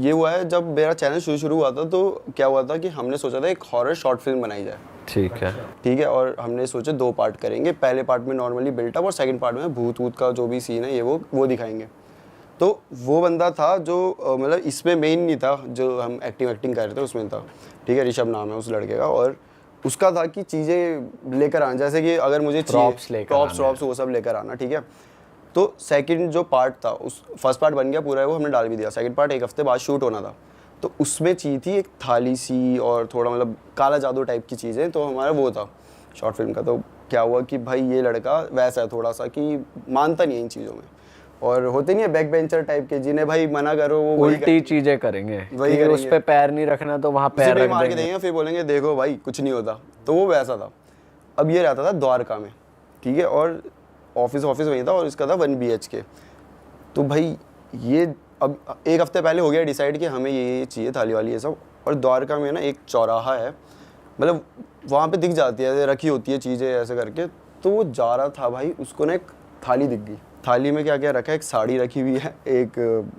ये हुआ है जब मेरा चैनल शुरू हुआ था, तो क्या हुआ था कि हमने सोचा था एक हॉरर शॉर्ट फिल्म बनाई जाए। ठीक है, और हमने सोचा 2 पार्ट करेंगे। पहले पार्ट में नॉर्मली बिल्टअप और सेकंड पार्ट में भूत वूत का जो भी सीन है ये वो दिखाएंगे। तो वो बंदा था जो मतलब इसमें मेन नहीं था, जो हम एक्टिंग कर रहे थे उसमें था। ठीक है, ऋषभ नाम है उस लड़के का, और उसका था कि चीज़ें लेकर आना, जैसे कि अगर मुझे प्रॉप्स वो सब लेकर आना। ठीक है, तो सेकंड जो पार्ट था, उस फर्स्ट पार्ट बन गया पूरा है, वो हमने डाल भी दिया। सेकंड पार्ट 1 हफ्ते बाद शूट होना था, तो उसमें चाहिए थी एक थाली सी और थोड़ा मतलब काला जादू टाइप की चीज़ें। तो हमारा वो था शॉर्ट फिल्म का। तो क्या हुआ कि भाई ये लड़का वैसा है थोड़ा सा कि मानता नहीं है इन चीज़ों में, और होते नहीं है बैक बेंचर टाइप के जिन्हें भाई मना करो वो उल्टी चीजें करेंगे, वही उस पे पैर नहीं रखना तो वहाँ पैर रख मार के देंगे, फिर बोलेंगे देखो भाई कुछ नहीं होता। तो वो वैसा था। अब ये रहता था द्वारका में, ठीक है, और ऑफिस वहीं था, और इसका था 1 BHK। तो भाई ये अब 1 हफ्ते पहले हो गया डिसाइड कि हमें ये चाहिए थाली वाली ये सब। और द्वारका में ना एक चौराहा है, मतलब वहाँ पे दिख जाती है, रखी होती है चीज़ें ऐसे करके। तो वो जा रहा था भाई, उसको ना एक थाली दिख गई। थाली में क्या क्या रखा है, एक साड़ी रखी हुई है, एक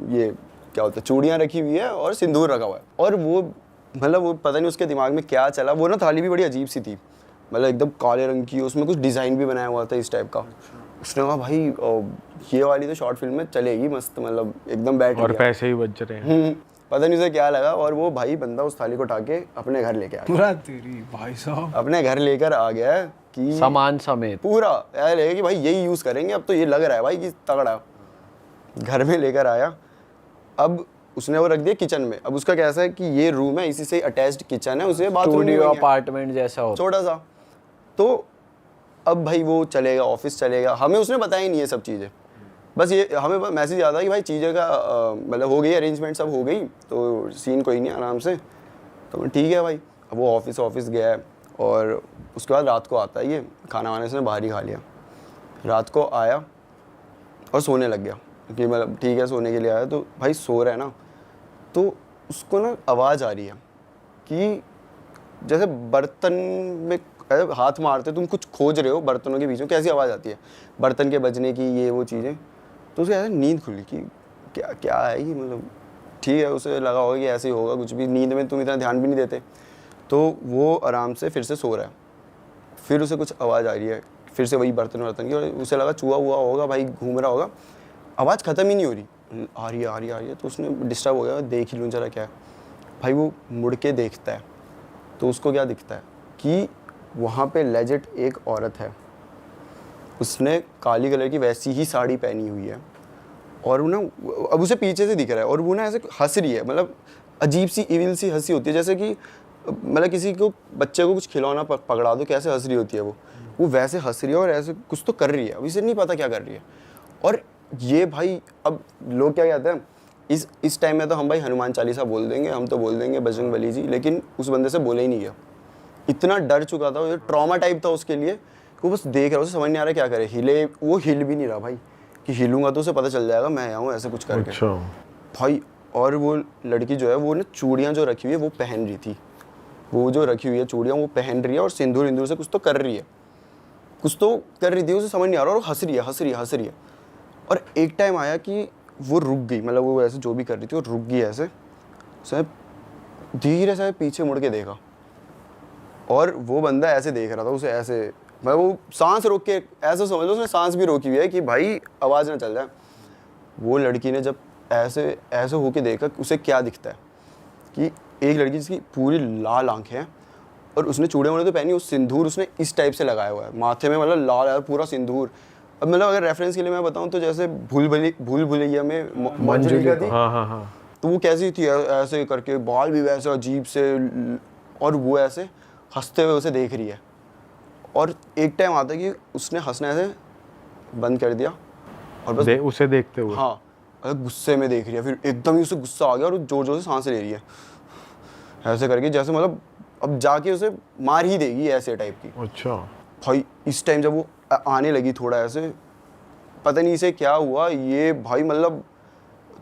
ये क्या होता है चूड़ियाँ रखी हुई है, और सिंदूर रखा हुआ है। और वो मतलब वो पता नहीं उसके दिमाग में क्या चला, वो ना थाली भी बड़ी अजीब सी थी, मतलब एकदम काले रंग की, उसमें कुछ डिज़ाइन भी बनाया हुआ था इस टाइप का। उसने कहा भाई ये वाली तो शॉर्ट फिल्म में चलेगी मस्त, मतलब एकदम बैठ और पैसे ही बच रहे हैं। पता नहीं उसे क्या लगा, और वो भाई बंदा उस थाली को उठा के अपने घर लेके आ गया। तेरी भाई साहब अपने घर लेकर आ गया कि सामान समेत पूरा यार लेगा कि भाई यही यूज़ करेंगे अब तो, ये लग रहा है भाई कि तगड़ा। घर में लेकर आया, अब उसने वो रख दिया किचन में। अब उसका कैसा है कि ये रूम है, इसी से अटैच्ड किचन है, उसे बाथरूम अपार्टमेंट जैसा हो छोटा सा। तो अब भाई वो चलेगा, ऑफिस चलेगा, हमें उसने बताया ही नहीं है सब चीज़ें। बस ये हमें मैसेज आता है कि भाई चीज़ें का मतलब हो गई, अरेंजमेंट सब हो गई, तो सीन कोई नहीं, आराम से। तो ठीक है भाई, अब वो ऑफिस गया है, और उसके बाद रात को आता है, ये खाना वाने से बाहर ही खा लिया। रात को आया और सोने लग गया कि मतलब ठीक है सोने के लिए आया। तो भाई सो रहा है ना, तो उसको ना आवाज़ आ रही है कि जैसे बर्तन में हाथ मारते तुम कुछ खोज रहे हो बर्तनों के बीच में, कैसी आवाज़ आती है बर्तन के बजने की, ये वो चीज़ें। तो उसे ऐसे नींद खुली कि क्या है ये, मतलब ठीक है, उसे लगा होगा कि ऐसे ही होगा कुछ भी, नींद में तुम इतना ध्यान भी नहीं देते। तो वो आराम से फिर से सो रहा है, फिर उसे कुछ आवाज़ आ रही है, फिर से वही बर्तन की, और उसे लगा चूहा हुआ होगा भाई, घूम रहा होगा। आवाज़ ख़त्म ही नहीं हो रही, आ रही है। तो उसने डिस्टर्ब हो गया, देख ही लूँ जरा क्या है। भाई वो मुड़ के देखता है, तो उसको क्या दिखता है कि वहाँ पे लेजिट एक औरत है, उसने काली कलर की वैसी ही साड़ी पहनी हुई है, और वो ना अब उसे पीछे से दिख रहा है, और वो ना ऐसे हंस रही है, मतलब अजीब सी इविल सी हंसी होती है, जैसे कि मतलब किसी को बच्चे को कुछ खिलौना पकड़ा दो कैसे हंस रही होती है वो वैसे हंस रही है, और ऐसे कुछ तो कर रही है, अब इसे नहीं पता क्या कर रही है। और ये भाई अब लोग क्या कहते हैं इस टाइम में, तो हम भाई हनुमान चालीसा बोल देंगे, हम तो बोल देंगे बजरंग बली जी, लेकिन उस बंदे से बोले ही नहीं गया। इतना डर चुका था, ये ट्रॉमा टाइप था उसके लिए, वो बस देख रहा, उसे समझ नहीं आ रहा क्या करे, हिले, वो हिल भी नहीं रहा भाई, कि हिलूंगा तो उसे पता चल जाएगा मैं आया हूँ, ऐसे कुछ करके। अच्छा। भाई और वो लड़की जो है वो ना चूड़ियाँ जो रखी हुई है वो पहन रही थी, वो जो रखी हुई है चूड़ियाँ वो पहन रही है, और सिंदूर इंदूर से कुछ तो कर रही थी, उसे समझ नहीं आ रहा, और हंस रही है। और एक टाइम आया कि वो रुक गई, मतलब वो ऐसे जो भी कर रही थी वो रुक गई, ऐसे उसे धीरे से पीछे मुड़ के देखा, और वो बंदा ऐसे देख रहा था उसे, ऐसे मतलब वो सांस रोक के, ऐसे समझ लो उसने सांस भी रोकी हुई है कि भाई आवाज़ ना चल जाए। वो लड़की ने जब ऐसे होके देखा, उसे क्या दिखता है कि एक लड़की जिसकी पूरी लाल आंखें हैं, और उसने चूड़े वूड़े तो पहनी, उस सिंदूर उसने इस टाइप से लगाया हुआ है माथे में, मतलब लाल पूरा सिंदूर। अब मतलब अगर रेफरेंस के लिए मैं बताऊं तो जैसे भूल भुलैया में मंजूरी का थी, हाँ। तो वो कैसी थी, ऐसे करके बाल भी वैसे अजीब से, और वो ऐसे हंसते हुए उसे देख रही है। और एक टाइम आता है कि उसने हंसना ऐसे बंद कर दिया, और बस उसे देखते हुए, हाँ गुस्से में देख रही है, फिर एकदम ही उसे गुस्सा आ गया, और जोर जोर से सांसें ले रही है ऐसे करके, जैसे मतलब अब जाके उसे मार ही देगी ऐसे टाइप की। अच्छा। भाई इस टाइम जब वो आने लगी थोड़ा ऐसे, पता नहीं इसे क्या हुआ, ये भाई मतलब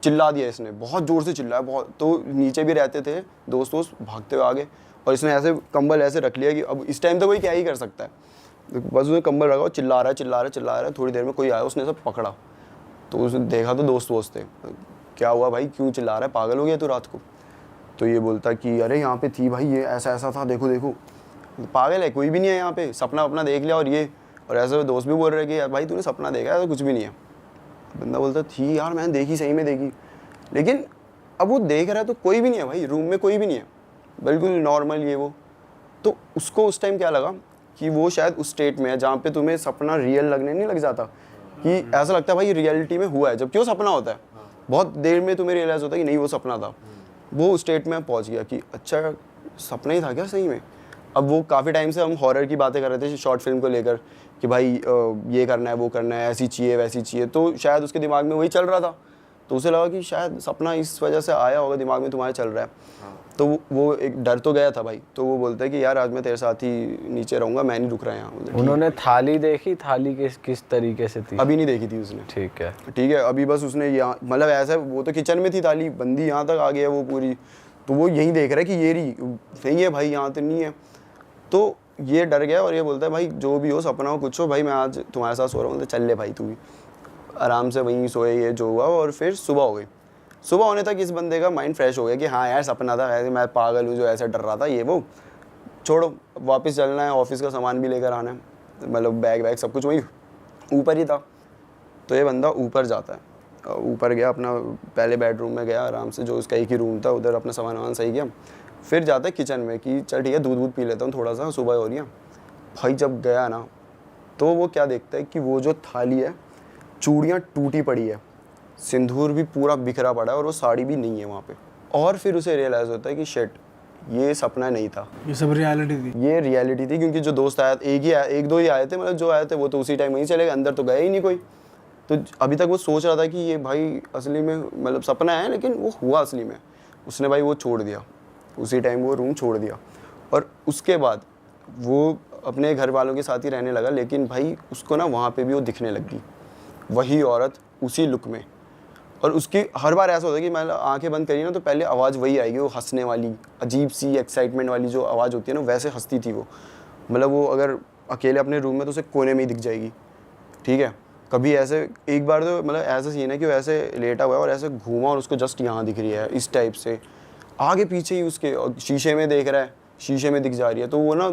चिल्ला दिया इसने, बहुत ज़ोर से चिल्लाया बहुत। तो नीचे भी रहते थे दोस्त भागते हुए आगे, और इसने ऐसे कंबल ऐसे रख लिया कि अब इस टाइम तो कोई क्या ही कर सकता है, बस उसने कंबल रखा, चिल्ला रहा है। थोड़ी देर में कोई आया, उसने सब पकड़ा, तो उसने देखा तो दोस्त थे, क्या हुआ भाई, क्यों चिल्ला रहा है, पागल हो गया तू रात को? तो ये बोलता कि अरे यहाँ पे थी भाई, ये ऐसा ऐसा था, देखो देखो। पागल है, कोई भी नहीं है यहाँ पे, सपना अपना देख लिया। और ऐसे दोस्त भी बोल रहे कि यार भाई तूने सपना देखा है, तो कुछ भी नहीं है। बंदा बोलता थी यार, मैंने देखी, सही में देखी। लेकिन अब वो देख रहा है तो कोई भी नहीं है भाई, रूम में कोई भी नहीं है, बिल्कुल नॉर्मल ये वो। तो उसको उस टाइम क्या लगा कि वो शायद उस स्टेट में है जहाँ पे तुम्हें सपना रियल लगने नहीं लग जाता, कि ऐसा लगता है भाई रियलिटी में हुआ है, जबकि वो सपना होता है। बहुत देर में तुम्हें रियलाइज़ होता है कि नहीं वो सपना था। वो उस स्टेट में पहुँच गया कि अच्छा सपना ही था क्या सही में। अब वो काफ़ी टाइम से हम हॉरर की बातें कर रहे थे शॉर्ट फिल्म को लेकर कि भाई ये करना है, वो करना है, ऐसी चाहिए वैसी चाहिए, तो शायद उसके दिमाग में वही चल रहा था। तो उसे लगा कि शायद सपना इस वजह से आया होगा, दिमाग में तुम्हारे चल रहा है। तो वो एक डर तो गया था भाई। तो वो बोलता है कि यार आज मैं तेरे साथ ही नीचे रहूँगा, मैं नहीं रुक रहा यहाँ। उन्होंने थाली देखी, थाली किस तरीके से थी? अभी नहीं देखी थी उसने। ठीक है, अभी बस उसने यहाँ मतलब ऐसा, वो तो किचन में थी थाली, बंदी यहाँ तक आ गई है वो पूरी। तो वो यही देख रहा है कि ये रही सही है भाई, यहाँ तो नहीं है। तो ये डर गया और ये बोलता है भाई जो भी हो, सपना हो कुछ हो, भाई मैं आज तुम्हारे साथ सो रहा हूँ। तो चल ले भाई तू भी। आराम से वहीं सोए, ये जो हुआ। और फिर सुबह हो गई। सुबह होने तक इस बंदे का माइंड फ्रेश हो गया कि हाँ यार सपना था, ऐसे मैं पागल हूँ जो ऐसे डर रहा था, ये वो छोड़ो, वापस चलना है, ऑफिस का सामान भी लेकर आना है, मतलब बैग वैग सब कुछ वही ऊपर ही था। तो ये बंदा ऊपर जाता है, ऊपर गया, अपना पहले बेडरूम में गया आराम से, जो उसका एक ही रूम था, उधर अपना सामान वामान सही किया। फिर जाता है किचन में कि चल ठीक है दूध पी लेता हूँ थोड़ा सा, सुबह हो रही है। भाई जब गया ना, तो वो क्या देखता है कि वो जो थाली है, चूड़ियाँ टूटी पड़ी है, सिंदूर भी पूरा बिखरा पड़ा है, और वो साड़ी भी नहीं है वहाँ पे। और फिर उसे रियलाइज़ होता है कि शिट, ये सपना नहीं था, ये सब रियलिटी थी। ये रियलिटी थी। क्योंकि जो दोस्त आया, एक दो ही आए थे, मतलब जो आए थे वो तो उसी टाइम वहीं चले गए, अंदर तो गए ही नहीं कोई। तो अभी तक वो सोच रहा था कि ये भाई असली में मतलब सपना है, लेकिन वो हुआ असली में। उसने भाई वो छोड़ दिया, उसी टाइम वो रूम छोड़ दिया। और उसके बाद वो अपने घर वालों के साथ ही रहने लगा। लेकिन भाई उसको ना वहाँ पे भी वो दिखने लगी, वही औरत उसी लुक में। और उसकी हर बार ऐसा होता है कि मैं आंखें बंद करी ना, तो पहले आवाज़ वही आएगी, वो हंसने वाली, अजीब सी एक्साइटमेंट वाली जो आवाज़ होती है ना, वैसे हंसती थी वो। मतलब वो अगर अकेले अपने रूम में तो उसे कोने में ही दिख जाएगी, ठीक है। कभी ऐसे एक बार तो मतलब ऐसा सीन है कि वो ऐसे लेटा हुआ है और ऐसे घूमा और उसको जस्ट यहाँ दिख रही है, इस टाइप से आगे पीछे ही उसके, और शीशे में देख रहा है, शीशे में दिख जा रही है। तो वो ना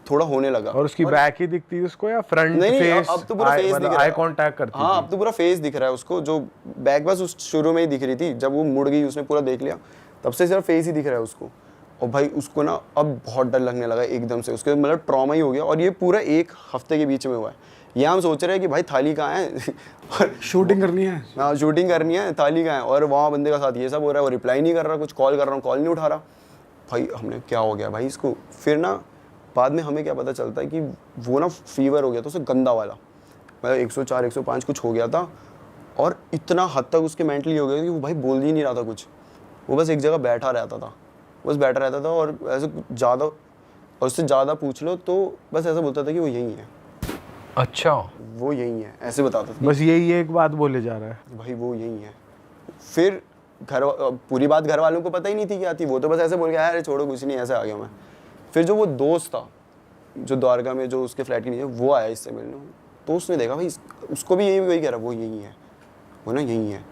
थोड़ा होने लगा। और उसकी बैक ही दिखती है उसको या फ्रंट? नहीं, फेस? अब तो पूरा फेस दिख रहा है, आई कांटेक्ट करती है। हाँ अब तो पूरा फेस दिख रहा है उसको। जो बैक बस उस शुरू में ही दिख रही थी, जब वो मुड़ गई उसने पूरा देख लिया, तब से सिर्फ फेस ही दिख रहा है उसको। और भाई उसको ना अब बहुत डर लगने लगा एकदम से, उसके मतलब ट्रॉमा ही हो गया। और ये पूरा 1 हफ्ते के बीच में हुआ है। ये हम सोच रहे हैं कि भाई थाली कहाँ है और शूटिंग करनी है। हाँ शूटिंग करनी है, थाली कहाँ है, और वहाँ बंदे का साथ ये सब हो रहा है, वो रिप्लाई नहीं कर रहा, कुछ कॉल कर रहा हूँ कॉल नहीं उठा रहा। भाई हमने क्या हो गया भाई इसको। फिर ना बाद में हमें क्या पता चलता है कि वो ना फीवर हो गया था उसे, गंदा वाला, मतलब 104 105 कुछ हो गया था। और इतना हद तक उसके मेंटली हो गया कि वो भाई बोल ही नहीं रहा था कुछ, वो बस एक जगह बैठा रहता था, बस बैठा रहता था। और ऐसे ज़्यादा, और उससे ज़्यादा पूछ लो तो बस ऐसा बोलता था कि वो यही है। अच्छा, वो यही है, ऐसे बताता था। बस यही एक बात बोले जा रहा है भाई वो यही है। फिर पूरी बात घर वालों को पता ही नहीं थी क्या थी, वो तो बस ऐसे बोल गया अरे छोड़ो कुछ नहीं, ऐसे आ गया मैं। फिर जो वो दोस्त था जो द्वारका में, जो उसके फ्लैट के नीचे, वो आया इससे मिलने। तो उसने देखा भाई उसको भी यही वही कह रहा, वो यही है, वो ना यही है।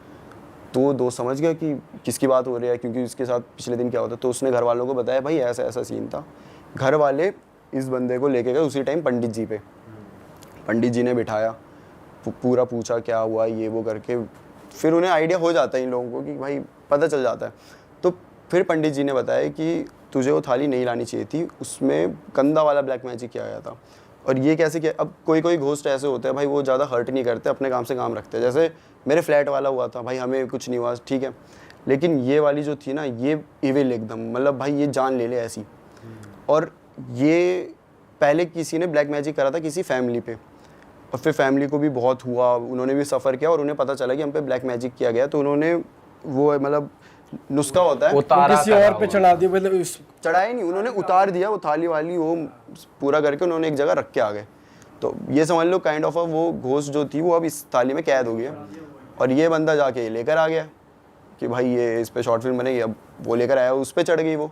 तो वो दोस्त समझ गया कि किसकी बात हो रही है, क्योंकि उसके साथ पिछले दिन क्या होता। तो उसने घर वालों को बताया भाई ऐसा ऐसा सीन था। घर वाले इस बंदे को लेके गए उसी टाइम पंडित जी पे। पंडित जी ने बिठाया, पूरा पूछा क्या हुआ ये वो करके। फिर उन्हें आइडिया हो जाता है इन लोगों को कि भाई पता चल जाता है। तो फिर पंडित जी ने बताया कि तुझे वो थाली नहीं लानी चाहिए थी, उसमें गंदा वाला ब्लैक मैजिक किया गया था। और ये कैसे किया, अब कोई कोई घोस्ट ऐसे होते हैं भाई, वो ज़्यादा हर्ट नहीं करते, अपने काम से काम रखते हैं। जैसे मेरे फ्लैट वाला हुआ था भाई, हमें कुछ नहीं हुआ ठीक है, लेकिन ये वाली जो थी ना, ये इविल एकदम, मतलब भाई ये जान ले ले ऐसी। और ये पहले किसी ने ब्लैक मैजिक करा था किसी फैमिली पे, और फिर फैमिली को भी बहुत हुआ, उन्होंने भी सफ़र किया, और उन्हें पता चला कि हम पे ब्लैक मैजिक किया गया। तो उन्होंने वो मतलब नुस्खा होता है, किसी और पे चढ़ा दिया, मतलब चढ़ाया नहीं, उन्होंने उतार दिया वो थाली वाली, वो पूरा करके उन्होंने एक जगह रख के आ गए। तो ये समझ लो काइंड ऑफ वो घोस्ट जो थी वो अब इस थाली में कैद हो गई है। और ये बंदा जाके लेकर आ गया कि भाई ये इस पे शॉर्ट फिल्म बनेगी, अब वो लेकर आया, उस पर चढ़ गई वो।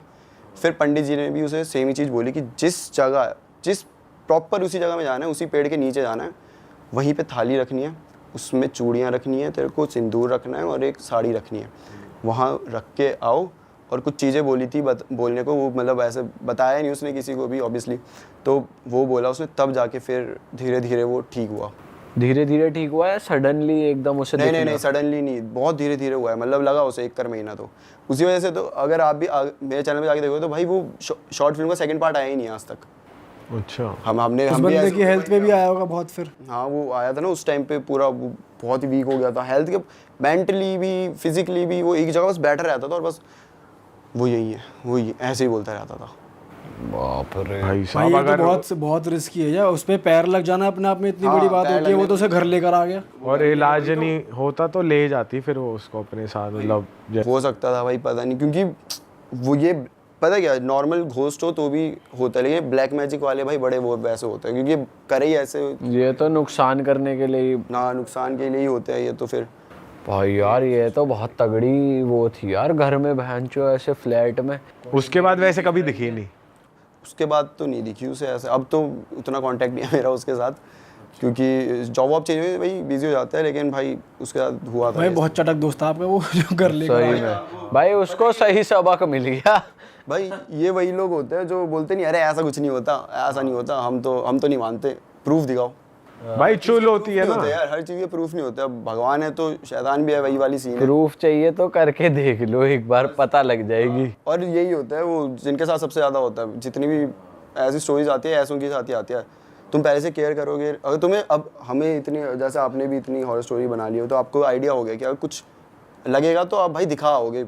फिर पंडित जी ने भी उसे सेम ही चीज़ बोली कि जिस प्रॉपर उसी जगह में जाना है, उसी पेड़ के नीचे जाना है, वहीं पे थाली रखनी है, उसमें चूड़ियाँ रखनी है, तेरे को सिंदूर रखना है और एक साड़ी रखनी है, वहाँ रख के आओ। और कुछ चीज़ें बोली थी बोलने को, वो मतलब ऐसे बताया नहीं उसने किसी को भी ऑब्वियसली, तो वो बोला उसने, तब जाके फिर धीरे धीरे वो ठीक हुआ। धीरे धीरे ठीक हुआ है, सडनली एकदम उसे नहीं, सडनली नहीं, बहुत धीरे धीरे हुआ है, मतलब लगा उसे 1 महीना। तो उसी वजह से तो अगर आप भी मेरे चैनल पे जाके देखो तो भाई वो शॉर्ट फिल्म का सेकंड पार्ट आया ही नहीं आज तक। अच्छा, हम भी बंदे की हेल्थ पे भी आया होगा बहुत फिर। हाँ, वो आया था ना उस टाइम पे, पूरा वो बहुत ही वीक हो गया था, हेल्थ के, मेंटली भी फिजिकली भी। वो एक जगह बस बैठा रहता था और बस वो यही है, वही ऐसे ही बोलता रहता था। बाप रे भाई भाई साहब, ये अगर तो बहुत रिस्की है यार, उस पे पैर लग जाना अपने आप में इतनी बड़ी बात होती है। वो तो उसे घर लेकर आ गया और इलाज नहीं होता तो ले जाती फिर वो उसको अपने साथ, मतलब हो सकता था भाई, पता नहीं, क्योंकि वो ये पता क्या, नॉर्मल घोस्ट हो तो भी होता है, लेकिन ब्लैक मैजिक वाले भाई बड़े वो वैसे होते हैं, क्योंकि करे ही ऐसे, ये तो नुकसान करने के लिए ना नुकसान के लिए ही होते हैं ये तो। फिर भाई यार ये तो बहुत तगड़ी वो थी यार, घर में बहनचो ऐसे फ्लैट में। उसके बाद वैसे कभी दिखी नहीं। उसके बाद तो नहीं दिखी उसे ऐसे, अब तो उतना कांटेक्ट नहीं है मेरा उसके साथ, क्योंकि जॉब वॉब चेंज हुई भाई, बिजी हो जाता है, लेकिन भाई उसके साथ हुआ था भाई। बहुत चटक दोस्त था आपका वो जो घर लेकर सही में भाई उसको सही सबक मिल गया। भाई। ये वही लोग होते हैं जो बोलते नहीं, अरे ऐसा कुछ नहीं होता, ऐसा नहीं होता, हम तो नहीं मानते, प्रूफ दिखाओ। भाई चुल होती है ना यार, हर चीज़ के प्रूफ नहीं होते। अब भगवान है तो शैतान भी है, वही वाली सीन है। प्रूफ चाहिए तो करके देख लो एक बार, पता लग जाएगी। और यही होता है वो जिनके साथ सबसे ज़्यादा होता है, जितनी भी ऐसी स्टोरीज आती है ऐसों के साथ ही आती है। तुम पहले से केयर करोगे, अगर तुम्हें, अब हमें इतनी, जैसे आपने भी इतनी हॉरर स्टोरी बना ली हो, तो आपको आइडिया हो गया कि अगर कुछ लगेगा तो आप भाई दिखाओगे,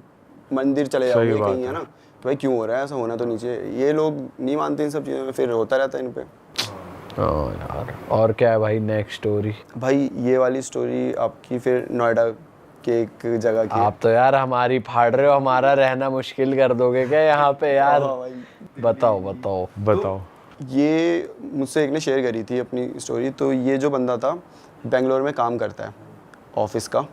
मंदिर चले जाओगे कहीं, है ना, तो भाई क्यों हो रहा है ऐसा, होना तो नीचे। ये लोग नहीं मानते इन सब चीज़ों में, फिर होता रहता है इन पे। यार और क्या है भाई नेक्स्ट स्टोरी? भाई ये वाली स्टोरी आपकी फिर नोएडा के एक जगह की। आप तो यार हमारी फाड़ रहे हो, हमारा रहना मुश्किल कर दोगे क्या यहाँ पे यार? बताओ। ये मुझसे एक ने शेयर करी थी अपनी स्टोरी। तो ये जो बंदा था बेंगलोर में काम करता है ऑफिस का।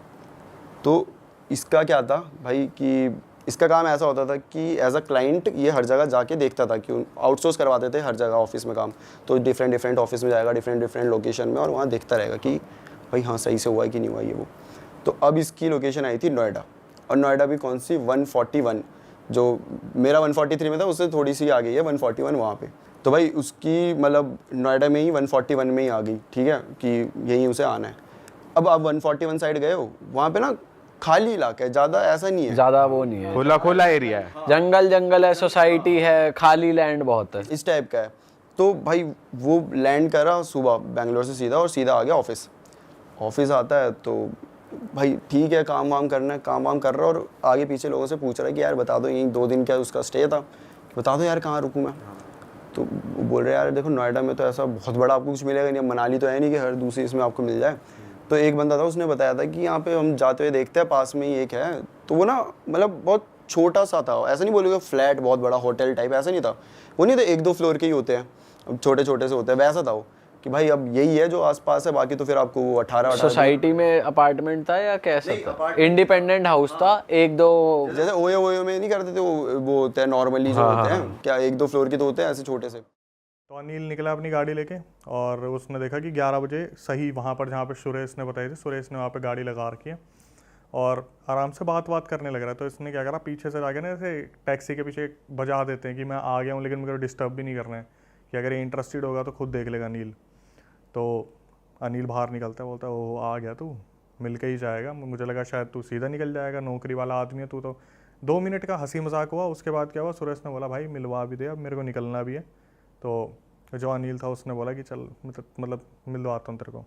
तो इसका क्या था भाई कि इसका काम ऐसा होता था कि एज अ क्लाइंट ये हर जगह जाके देखता था, कि आउटसोर्स करवाते थे हर जगह ऑफिस में काम। तो डिफरेंट ऑफिस में जाएगा, डिफरेंट लोकेशन में, और वहाँ देखता रहेगा कि भाई हाँ सही से हुआ है कि नहीं हुआ ये वो। तो अब इसकी लोकेशन आई थी नोएडा, और नोएडा भी कौन सी, 141, जो मेरा 143 में था उससे थोड़ी सी आ गई है 141 वहाँ पे। तो भाई उसकी मतलब नोएडा में ही 141 में ही आ गई, ठीक है, कि यहीं उसे आना है। अब आप 141 साइड गए हो, वहाँ पे ना खाली इलाका है, ज़्यादा ऐसा नहीं है, ज्यादा वो नहीं है, खुला एरिया है, जंगल है, सोसाइटी है, खाली लैंड बहुत है, इस टाइप का है। तो भाई वो लैंड करा सुबह बेंगलोर से सीधा, और सीधा आ गया ऑफिस आता है। तो भाई ठीक है, काम वाम करना है, काम वाम कर रहा है, और आगे पीछे लोगों से पूछ रहा है कि यार बता दो, यहीं 2 दिन क्या उसका स्टे था, बता दो यार कहाँ रुकूँ मैं। तो वो बोल रहे यार देखो नोएडा में तो ऐसा बहुत बड़ा आपको कुछ मिलेगा नहीं, मनाली तो है नहीं कि हर दूसरी इसमें आपको मिल जाए। तो एक बंदा था उसने बताया था कि यहाँ पे हम जाते हुए देखते हैं पास में ही एक है। तो वो ना मतलब बहुत छोटा सा था, ऐसा नहीं बोलेगा फ्लैट बहुत बड़ा होटल टाइप, ऐसा नहीं था, वो नहीं था 1-2 फ्लोर के ही होते हैं, छोटे छोटे से होते हैं, वैसा था वो कि भाई अब यही है जो आसपास है, बाकी तो फिर आपको वो 18 सोसाइटी में अपार्टमेंट था या कैसा था? इंडिपेंडेंट हाउस था, 1-2 जैसे ओयो में नहीं करते थे वो होते हैं नॉर्मली जो होते हैं, क्या 1-2 फ्लोर के तो होते हैं ऐसे छोटे से। तो अनिल निकला अपनी गाड़ी लेके, और उसने देखा कि 11 बजे सही वहाँ पर जहाँ पर सुरेश ने बताई थी, सुरेश ने वहाँ पे गाड़ी लगा रखी है और आराम से बात करने लग रहा है। तो इसने क्या करा, पीछे से जाके ना ऐसे टैक्सी के पीछे बजा देते हैं कि मैं आ गया हूँ, लेकिन मुझे डिस्टर्ब भी नहीं करना है, कि अगर ये इंटरेस्टेड होगा तो खुद देख लेगा अनिल। तो अनिल बाहर निकलता है, बोलता है ओ आ गया तू, मिल के ही जाएगा, मुझे लगा शायद तू सीधा निकल जाएगा, नौकरी वाला आदमी है तू। तो 2 मिनट का हंसी मजाक हुआ। उसके बाद क्या हुआ, सुरेश ने बोला भाई मिलवा भी दे, अब मेरे को निकलना भी है। तो जो अनिल था उसने बोला कि चल मतलब मिलवाता हूँ तेरे को।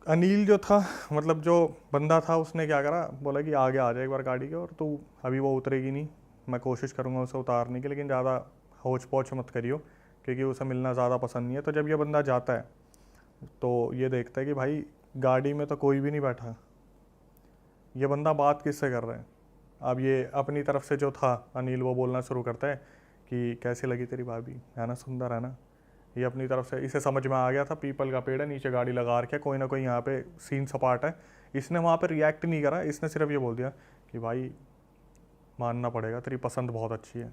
अनिल जो था, मतलब जो बंदा था, उसने क्या करा, बोला कि आगे आ जाए एक बार गाड़ी के, और तू अभी वो उतरेगी नहीं, मैं कोशिश करूँगा उसे उतारने की, लेकिन ज़्यादा होच पोच मत करियो, क्योंकि उसे मिलना ज़्यादा पसंद नहीं है। तो जब ये बंदा जाता है तो ये देखता है कि भाई गाड़ी में तो कोई भी नहीं बैठा, ये बंदा बात किससे कर रहा है। अब ये अपनी तरफ से जो था अनिल, वो बोलना शुरू करता है कि कैसी लगी तेरी भाभी, है ना, सुंदर है ना। ये अपनी तरफ से, इसे समझ में आ गया था पीपल का पेड़ है, नीचे गाड़ी लगा रखा है, कोई ना कोई यहाँ पे सीन सपाट है। इसने वहाँ पे रिएक्ट नहीं करा, इसने सिर्फ ये बोल दिया कि भाई मानना पड़ेगा, तेरी पसंद बहुत अच्छी है।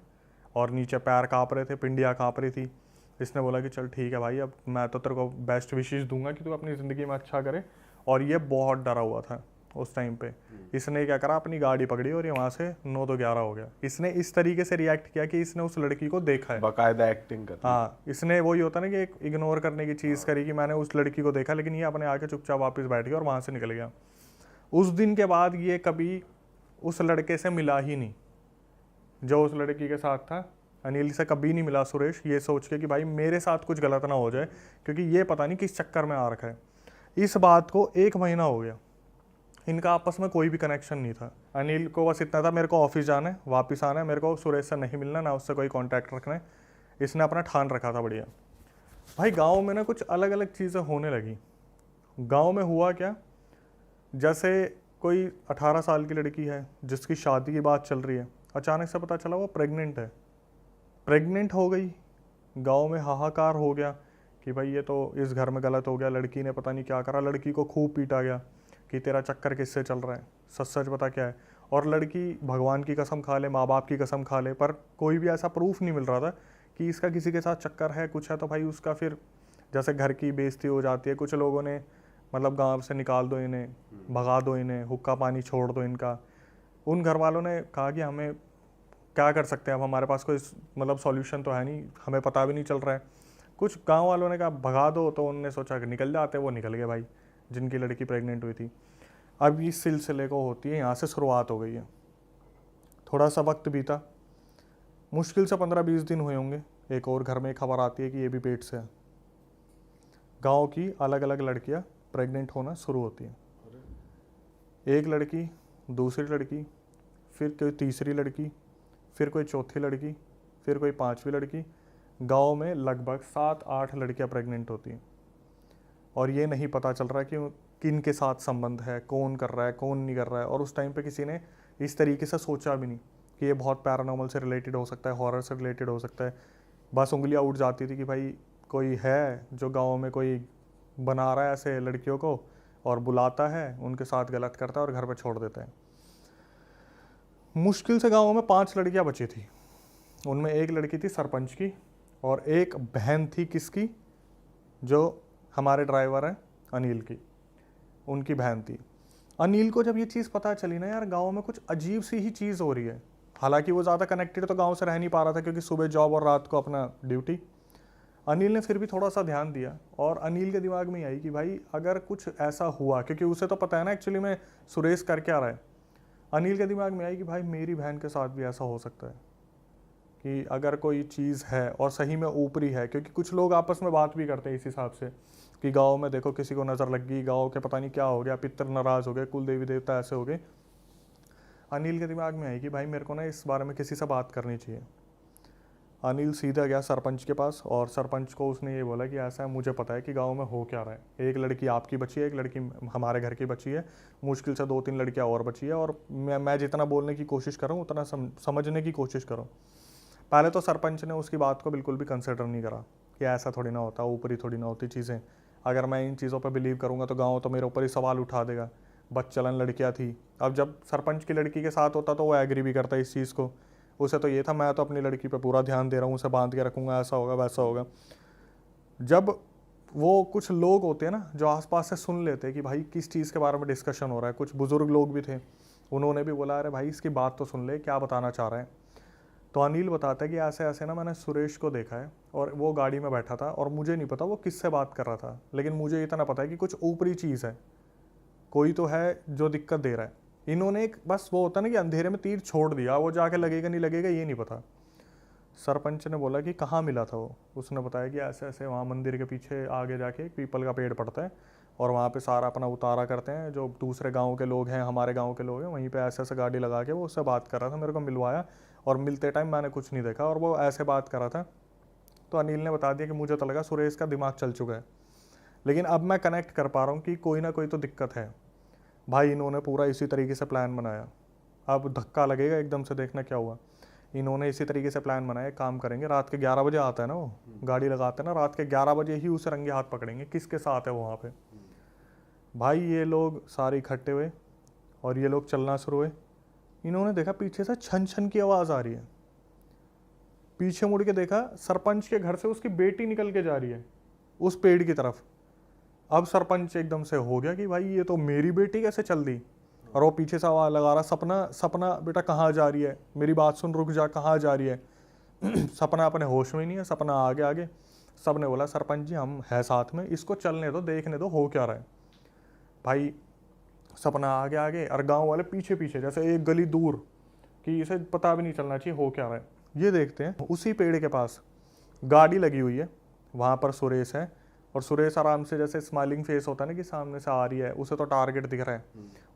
और नीचे पैर काँप रहे थे, पिंडियाँ काँप रही थी। इसने बोला कि चल ठीक है भाई, अब मैं तो तेरे को बेस्ट विशेस दूंगा कि तू अपनी ज़िंदगी में अच्छा करे, और ये बहुत डरा हुआ था उस टाइम पे। इसने क्या करा, अपनी गाड़ी पकड़ी और ये वहाँ से 9 तो 11 हो गया। इसने इस तरीके से रिएक्ट किया कि इसने उस लड़की को देखा है, बाकायदा एक्टिंग कर। हाँ, इसने वही होता ना कि एक इग्नोर करने की चीज़ करी कि मैंने उस लड़की को देखा, लेकिन ये अपने आके चुपचाप वापस बैठ गया और वहाँ से निकल गया। उस दिन के बाद ये कभी उस लड़के से मिला ही नहीं जो उस लड़की के साथ था। अनिल से कभी नहीं मिला सुरेश, ये सोच के कि भाई मेरे साथ कुछ गलत ना हो जाए, क्योंकि ये पता नहीं किस चक्कर में आ रखा है। इस बात को 1 महीना हो गया, इनका आपस में कोई भी कनेक्शन नहीं था। अनिल को बस इतना था, मेरे को ऑफिस जाना है, वापस आना है, मेरे को सुरेश से नहीं मिलना, ना उससे कोई कांटेक्ट रखना है। इसने अपना ठान रखा था बढ़िया। भाई गांव में ना कुछ अलग अलग चीज़ें होने लगी। गांव में हुआ क्या, जैसे कोई 18 साल की लड़की है जिसकी शादी की बात चल रही है, अचानक से पता चला वो प्रेग्नेंट है। प्रेग्नेंट हो गई, गांव में हाहाकार हो गया कि भाई ये तो इस घर में गलत हो गया, लड़की ने पता नहीं क्या करा। लड़की को खूब पीटा गया कि तेरा चक्कर किससे चल रहा है, सच सच बता क्या है। और लड़की भगवान की कसम खा ले, माँ बाप की कसम खा ले, पर कोई भी ऐसा प्रूफ नहीं मिल रहा था कि इसका किसी के साथ चक्कर है, कुछ है। तो भाई उसका फिर जैसे घर की बेइज्जती हो जाती है, कुछ लोगों ने मतलब गांव से निकाल दो इन्हें, भगा दो इन्हें, हुक्का पानी छोड़ दो इनका। उन घर वालों ने कहा कि हमें क्या कर सकते हैं, अब हमारे पास कोई मतलब सॉल्यूशन तो है नहीं, हमें पता भी नहीं चल रहा है। कुछ गांव वालों ने कहा भगा दो, तो उन्होंने सोचा कि निकल जाते, वो निकल गए भाई, जिनकी लड़की प्रेग्नेंट हुई थी। अब इस सिलसिले को होती है, यहाँ से शुरुआत हो गई है। थोड़ा सा वक्त बीता, मुश्किल से 15-20 दिन हुए होंगे, एक और घर में खबर आती है कि ये भी पेट से है। गाँव की अलग अलग लड़कियाँ प्रेग्नेंट होना शुरू होती हैं। एक लड़की, दूसरी लड़की, फिर कोई तीसरी लड़की, फिर कोई चौथी लड़की, फिर कोई 5वीं लड़की। गांव में लगभग 7-8 लड़कियां प्रेग्नेंट होती हैं और ये नहीं पता चल रहा है कि किन के साथ संबंध है, कौन कर रहा है, कौन नहीं कर रहा है। और उस टाइम पे किसी ने इस तरीके से सोचा भी नहीं कि ये बहुत पैरानॉर्मल से रिलेटेड हो सकता है, हॉरर से रिलेटेड हो सकता है। बस उंगलियां उठ जाती थी कि भाई कोई है जो गाँव में कोई बना रहा है ऐसे लड़कियों को और बुलाता है, उनके साथ गलत करता है और घर पे छोड़ देता है। मुश्किल से गाँव में 5 लड़कियां बची थी। उनमें एक लड़की थी सरपंच की और एक बहन थी किसकी, जो हमारे ड्राइवर हैं अनिल की, उनकी बहन थी। अनिल को जब ये चीज़ पता चली ना यार, गांव में कुछ अजीब सी ही चीज़ हो रही है। हालांकि वो ज़्यादा कनेक्टेड तो गांव से रह नहीं पा रहा था, क्योंकि सुबह जॉब और रात को अपना ड्यूटी। अनिल ने फिर भी थोड़ा सा ध्यान दिया और अनिल के दिमाग में आई कि भाई अगर कुछ ऐसा हुआ, क्योंकि उसे तो पता है ना एक्चुअली में सुरेश कर क्या रहा है। अनिल के दिमाग में आई कि भाई मेरी बहन के साथ भी ऐसा हो सकता है कि अगर कोई चीज़ है और सही में ऊपरी है, क्योंकि कुछ लोग आपस में बात भी करते हैं इस हिसाब से कि गांव में देखो किसी को नज़र लग गई, गांव के पता नहीं क्या हो गया, पितर नाराज़ हो गए, कुल देवी देवता ऐसे हो गए। अनिल के दिमाग में आई कि भाई मेरे को ना इस बारे में किसी से बात करनी चाहिए। अनिल सीधा गया सरपंच के पास और सरपंच को उसने ये बोला कि ऐसा है, मुझे पता है कि गांव में हो क्या रहा है। एक लड़की आपकी बची है, एक लड़की हमारे घर की बची है, मुश्किल से 2-3 लड़कियां और बची है, और मैं जितना बोलने की कोशिश करूँ उतना समझने की कोशिश करूँ। पहले तो सरपंच ने उसकी बात को बिल्कुल भी कंसिडर नहीं करा कि ऐसा थोड़ी ना होता, ऊपरी थोड़ी ना होती चीज़ें। अगर मैं इन चीज़ों पर बिलीव करूँगा तो गाँव तो मेरे ऊपर ही सवाल उठा देगा। बच्चलन लड़कियाँ थी। अब जब सरपंच की लड़की के साथ होता तो वो एग्री भी करता इस चीज़ को। उसे तो ये था मैं तो अपनी लड़की पे पूरा ध्यान दे रहा हूँ, उसे बांध के रखूँगा, ऐसा होगा वैसा होगा। जब वो कुछ लोग होते हैं ना जो आसपास से सुन लेते हैं कि भाई किस चीज़ के बारे में डिस्कशन हो रहा है, कुछ बुजुर्ग लोग भी थे, उन्होंने भी बोला अरे भाई इसकी बात तो सुन ले, क्या बताना चाह रहे हैं। तो अनिल बताता है कि ऐसे ऐसे ना मैंने सुरेश को देखा है और वो गाड़ी में बैठा था और मुझे नहीं पता वो किससे बात कर रहा था, लेकिन मुझे इतना पता है कि कुछ ऊपरी चीज़ है, कोई तो है जो दिक्कत दे रहा है। इन्होंने एक बस वो होता ना कि अंधेरे में तीर छोड़ दिया, वो जाके लगेगा नहीं लगेगा ये नहीं पता। सरपंच ने बोला कि कहाँ मिला था वो, उसने बताया कि ऐसे ऐसे वहाँ मंदिर के पीछे आगे जाके एक पीपल का पेड़ पड़ता है और वहाँ पे सारा अपना उतारा करते हैं, जो दूसरे गांव के लोग हैं, हमारे गांव के लोग हैं, वहीं पे ऐसे ऐसे गाड़ी लगा के वो उससे बात कर रहा था, मेरे को मिलवाया और मिलते टाइम मैंने कुछ नहीं देखा और वो ऐसे बात कर रहा था। तो अनिल ने बता दिया कि मुझे तो लगा सुरेश का दिमाग चल चुका है, लेकिन अब मैं कनेक्ट कर पा रहा हूँ कि कोई ना कोई तो दिक्कत है। भाई इन्होंने पूरा इसी तरीके से प्लान बनाया। अब धक्का लगेगा एकदम से, देखना क्या हुआ। इन्होंने इसी तरीके से प्लान बनाया, काम करेंगे, रात के 11 बजे आता है ना वो, गाड़ी लगाते हैं ना, रात के 11 बजे ही उसे रंगे हाथ पकड़ेंगे किसके साथ है वो वहाँ पे। भाई ये लोग सारे इकट्ठे हुए और ये लोग चलना शुरू हुए। इन्होंने देखा पीछे से छन छन की आवाज़ आ रही है। पीछे मुड़ के देखा सरपंच के घर से उसकी बेटी निकल के जा रही है उस पेड़ की तरफ। अब सरपंच एकदम से हो गया कि भाई ये तो मेरी बेटी कैसे चल दी, और वो पीछे से आवाज़ लगा रहा, सपना सपना बेटा कहाँ जा रही है, मेरी बात सुन, रुक जा, कहाँ जा रही है। सपना अपने होश में ही नहीं है, सपना आगे आगे। सब ने बोला सरपंच जी हम है साथ में, इसको चलने दो, देखने दो हो क्या रहा है। भाई सपना आगे आगे और गांव वाले पीछे पीछे, जैसे एक गली दूर कि इसे पता भी नहीं चलना चाहिए हो क्या रहा है। ये देखते हैं उसी पेड़ के पास गाड़ी लगी हुई है, वहाँ पर सुरेश है, और सुरेश आराम से जैसे स्माइलिंग फेस होता है ना कि सामने से आ रही है, उसे तो टारगेट दिख रहा है,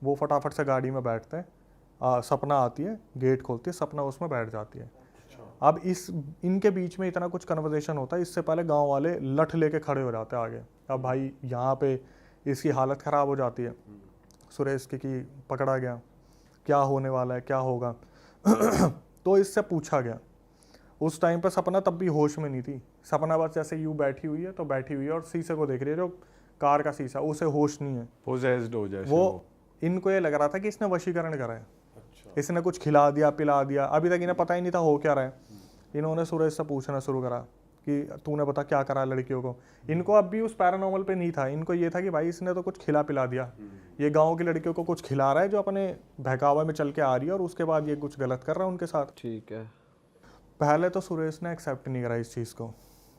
वो फटाफट से गाड़ी में बैठता है। सपना आती है, गेट खोलती है, सपना उसमें बैठ जाती है। अब इनके बीच में इतना कुछ कन्वर्सेशन होता है, इससे पहले गांव वाले लठ लेके खड़े हो जाते हैं आगे। अब भाई यहाँ पे इसकी हालत ख़राब हो जाती है सुरेश की कि पकड़ा गया, क्या होने वाला है, क्या होगा। तो इससे पूछा गया। उस टाइम पर सपना तब भी होश में नहीं थी। सपना बस जैसे यूँ बैठी हुई है, तो बैठी हुई है और शीशे को देख रही है, जो कार का शीशा, उसे होश नहीं है। पोजेस्ड हो जाए वो इनको ये लग रहा था कि इसने वशीकरण करा है, इसने कुछ खिला दिया पिला दिया। अभी तक इन्हें पता ही नहीं था हो क्या रहा है। इन्होंने सुरेश से पूछना शुरू करा कि तूने बता क्या करा लड़कियों को। इनको अब भी उस पैरानॉर्मल पे नहीं था, इनको ये था कि भाई इसने तो कुछ खिला पिला दिया, ये गांव की लड़कियों को कुछ खिला रहा है जो अपने बहकावे में चल के आ रही है, और उसके बाद ये कुछ गलत कर रहा है उनके साथ। ठीक है। पहले तो सुरेश ने एक्सेप्ट नहीं करा इस चीज़ को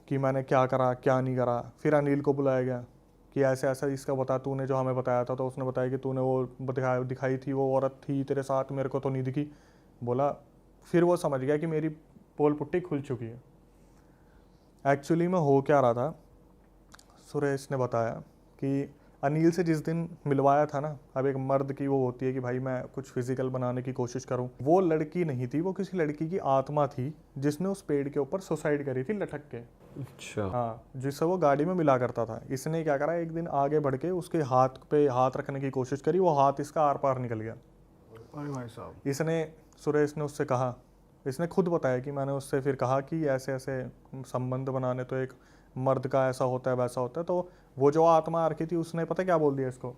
कि मैंने क्या करा क्या नहीं करा। फिर अनिल को बुलाया गया कि ऐसे ऐसा इसका बता, तूने जो हमें बताया था। तो उसने बताया कि तूने वो दिखाई थी, वो औरत थी तेरे साथ, मेरे को तो नहीं दिखी। बोला, फिर वो समझ गया कि मेरी पोल पुट्टी खुल चुकी है। एक्चुअली में हो क्या रहा था, सुरेश ने बताया कि अनिल से जिस दिन मिलवाया था ना, अब एक मर्द की वो होती है कि भाई मैं कुछ फिजिकल बनाने की कोशिश करूं, वो लड़की नहीं थी, वो किसी लड़की की आत्मा थी जिसने उस पेड़ के ऊपर सुसाइड करी थी लटक के। अच्छा। हाँ, जिससे वो गाड़ी में मिला करता था। इसने क्या करा, एक दिन आगे बढ़ के उसके हाथ पे हाथ रखने की कोशिश करी, वो हाथ इसका आर पार निकल गया। अरे भाई साहब। इसने सुरेश ने उससे कहा, इसने खुद बताया कि मैंने उससे फिर कहा कि ऐसे ऐसे संबंध बनाने तो एक मर्द का ऐसा होता है वैसा होता है। तो वो जो आत्मा आ रखी थी उसने पता क्या बोल दिया इसको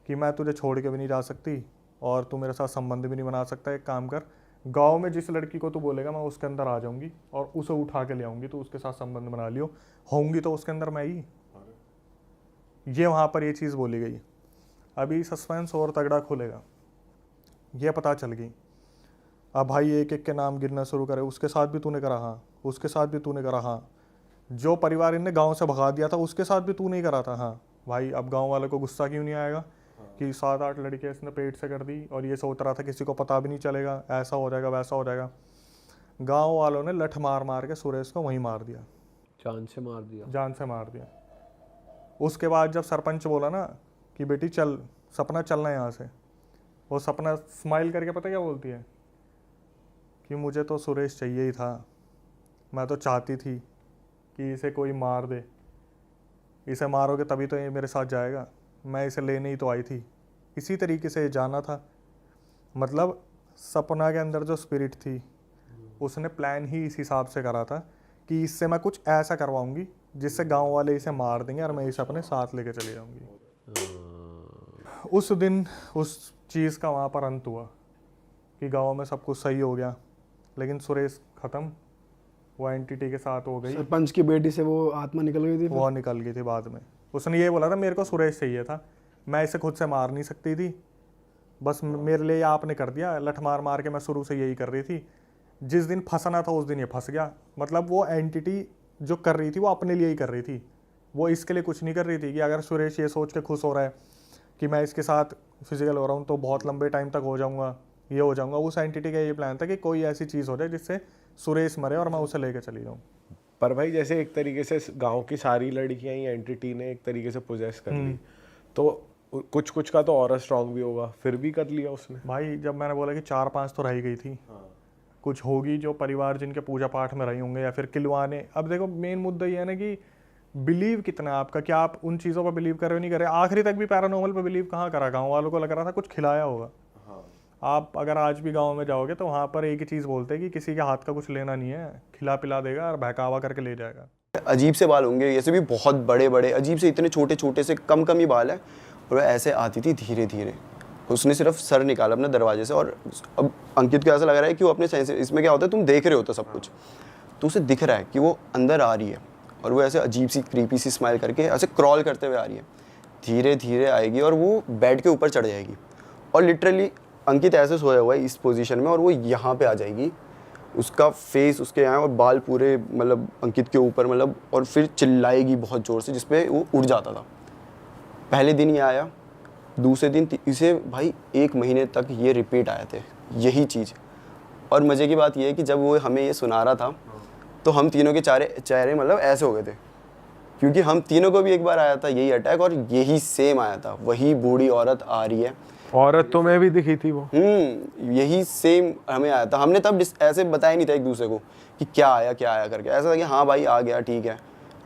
कि मैं तुझे छोड़ के भी नहीं जा सकती और तू मेरे साथ संबंध भी नहीं बना सकता। एक काम कर, गांव में जिस लड़की को तू बोलेगा मैं उसके अंदर आ जाऊंगी और उसे उठा के ले आऊंगी, तो उसके साथ संबंध बना लियो, होंगी तो उसके अंदर मैं ही। ये वहाँ पर ये चीज़ बोली गई। अभी सस्पेंस और तगड़ा खुलेगा। ये पता चल गई। अब भाई एक एक के नाम गिरना शुरू करे, उसके साथ भी तूने करा, हाँ, उसके साथ भी तूने करा, हाँ, जो परिवार इनने गांव से भगा दिया था उसके साथ भी तू नहीं करा था, हाँ। भाई अब गांव वालों को गुस्सा क्यों नहीं आएगा कि 7-8 लड़कियां इसने पेट से कर दी और ये सोच रहा था किसी को पता भी नहीं चलेगा, ऐसा हो जाएगा वैसा हो जाएगा। गांव वालों ने लठ मार मार के सुरेश को वहीं मार दिया, जान से मार दिया, जान से मार दिया। उसके बाद जब सरपंच बोला ना कि बेटी चल, सपना चलना है यहाँ से, वो सपना स्माइल करके पता क्या बोलती है कि मुझे तो सुरेश चाहिए ही था, मैं तो चाहती थी कि इसे कोई मार दे, इसे मारोगे तभी तो ये मेरे साथ जाएगा, मैं इसे लेने ही तो आई थी। इसी तरीके से जाना था। मतलब सपना के अंदर जो स्पिरिट थी उसने प्लान ही इस हिसाब से करा था कि इससे मैं कुछ ऐसा करवाऊंगी जिससे गांव वाले इसे मार देंगे और मैं इसे अपने साथ लेके चली जाऊंगी। उस दिन उस चीज़ का वहाँ पर अंत हुआ कि गांव में सब कुछ सही हो गया, लेकिन सुरेश ख़त्म, वो एंटिटी के साथ हो गई। सरपंच की बेटी से वो आत्मा निकल गई थी। वो निकल गई थी बाद में। उसने ये बोला था मेरे को सुरेश चाहिए था, मैं इसे खुद से मार नहीं सकती थी, बस मेरे लिए आपने कर दिया, लठ मार मार के मैं शुरू से यही कर रही थी, जिस दिन फंसना था उस दिन ये फंस गया। मतलब वो एंटिटी जो कर रही थी वो अपने लिए ही कर रही थी, वो इसके लिए कुछ नहीं कर रही थी कि अगर सुरेश ये सोच के खुश हो रहा है कि मैं इसके साथ फिजिकल हो रहा हूँ तो बहुत लंबे टाइम तक हो जाऊँगा, ये हो जाऊँगा। उस एंटिटी का ये प्लान था कि कोई ऐसी चीज़ हो जाए जिससे सुरेश मरे और मैं उसे लेके चली जाऊँ। पर भाई जैसे एक तरीके से गांव की सारी लड़कियां ही एंटिटी ने एक तरीके से पोजेस कर ली, तो कुछ कुछ का तो और स्ट्रांग भी होगा, फिर भी कर लिया उसने। भाई जब मैंने बोला कि 4-5 तो रह गई थी, कुछ होगी जो परिवार जिनके पूजा पाठ में रही होंगे या फिर किलवाने। अब देखो मेन मुद्दा ये है ना कि बिलीव कितना है आपका, क्या आप उन चीज़ों पर बिलीव कर रहे हो नहीं कर रहे। आखिरी तक भी पैरानॉर्मल पर बिलीव कहाँ करा, गाँव वालों को लग रहा था कुछ खिलाया होगा। आप अगर आज भी गांव में जाओगे तो वहाँ पर एक ही चीज़ बोलते हैं कि किसी के हाथ का कुछ लेना नहीं है, खिला पिला देगा और बहकावा करके ले जाएगा। अजीब से बाल होंगे, ऐसे भी बहुत बड़े बड़े, अजीब से इतने छोटे छोटे से कम कम ही बाल है, और ऐसे आती थी धीरे धीरे। उसने सिर्फ सर निकाला अपने दरवाजे से, और अब अंकित को ऐसा लग रहा है कि वो अपने सेंस, इसमें क्या होता है तुम देख रहे हो तो सब कुछ, तो उसे दिख रहा है कि वो अंदर आ रही है, और वो ऐसे अजीब सी क्रीपी सी स्माइल करके ऐसे क्रॉल करते हुए आ रही है। धीरे धीरे आएगी और वो बेड के ऊपर चढ़ जाएगी और लिटरली अंकित ऐसे सोया हुआ है इस पोजीशन में और वो यहाँ पे आ जाएगी, उसका फेस उसके यहाँ और बाल पूरे मतलब अंकित के ऊपर मतलब, और फिर चिल्लाएगी बहुत ज़ोर से जिसपे वो उड़ जाता था। पहले दिन ये आया, दूसरे दिन इसे भाई 1 महीने तक ये रिपीट आए थे यही चीज़। और मज़े की बात ये है कि जब वो हमें ये सुना रहा था तो हम तीनों के चेहरे मतलब ऐसे हो गए थे, क्योंकि हम तीनों को भी एक बार आया था यही अटैक और यही सेम आया था, वही बूढ़ी औरत आ रही है। औरत तो मैं भी दिखी थी वो। यही सेम हमें आया था। हमने तब ऐसे बताया नहीं था एक दूसरे को कि क्या आया करके, ऐसा था कि हाँ भाई आ गया ठीक है।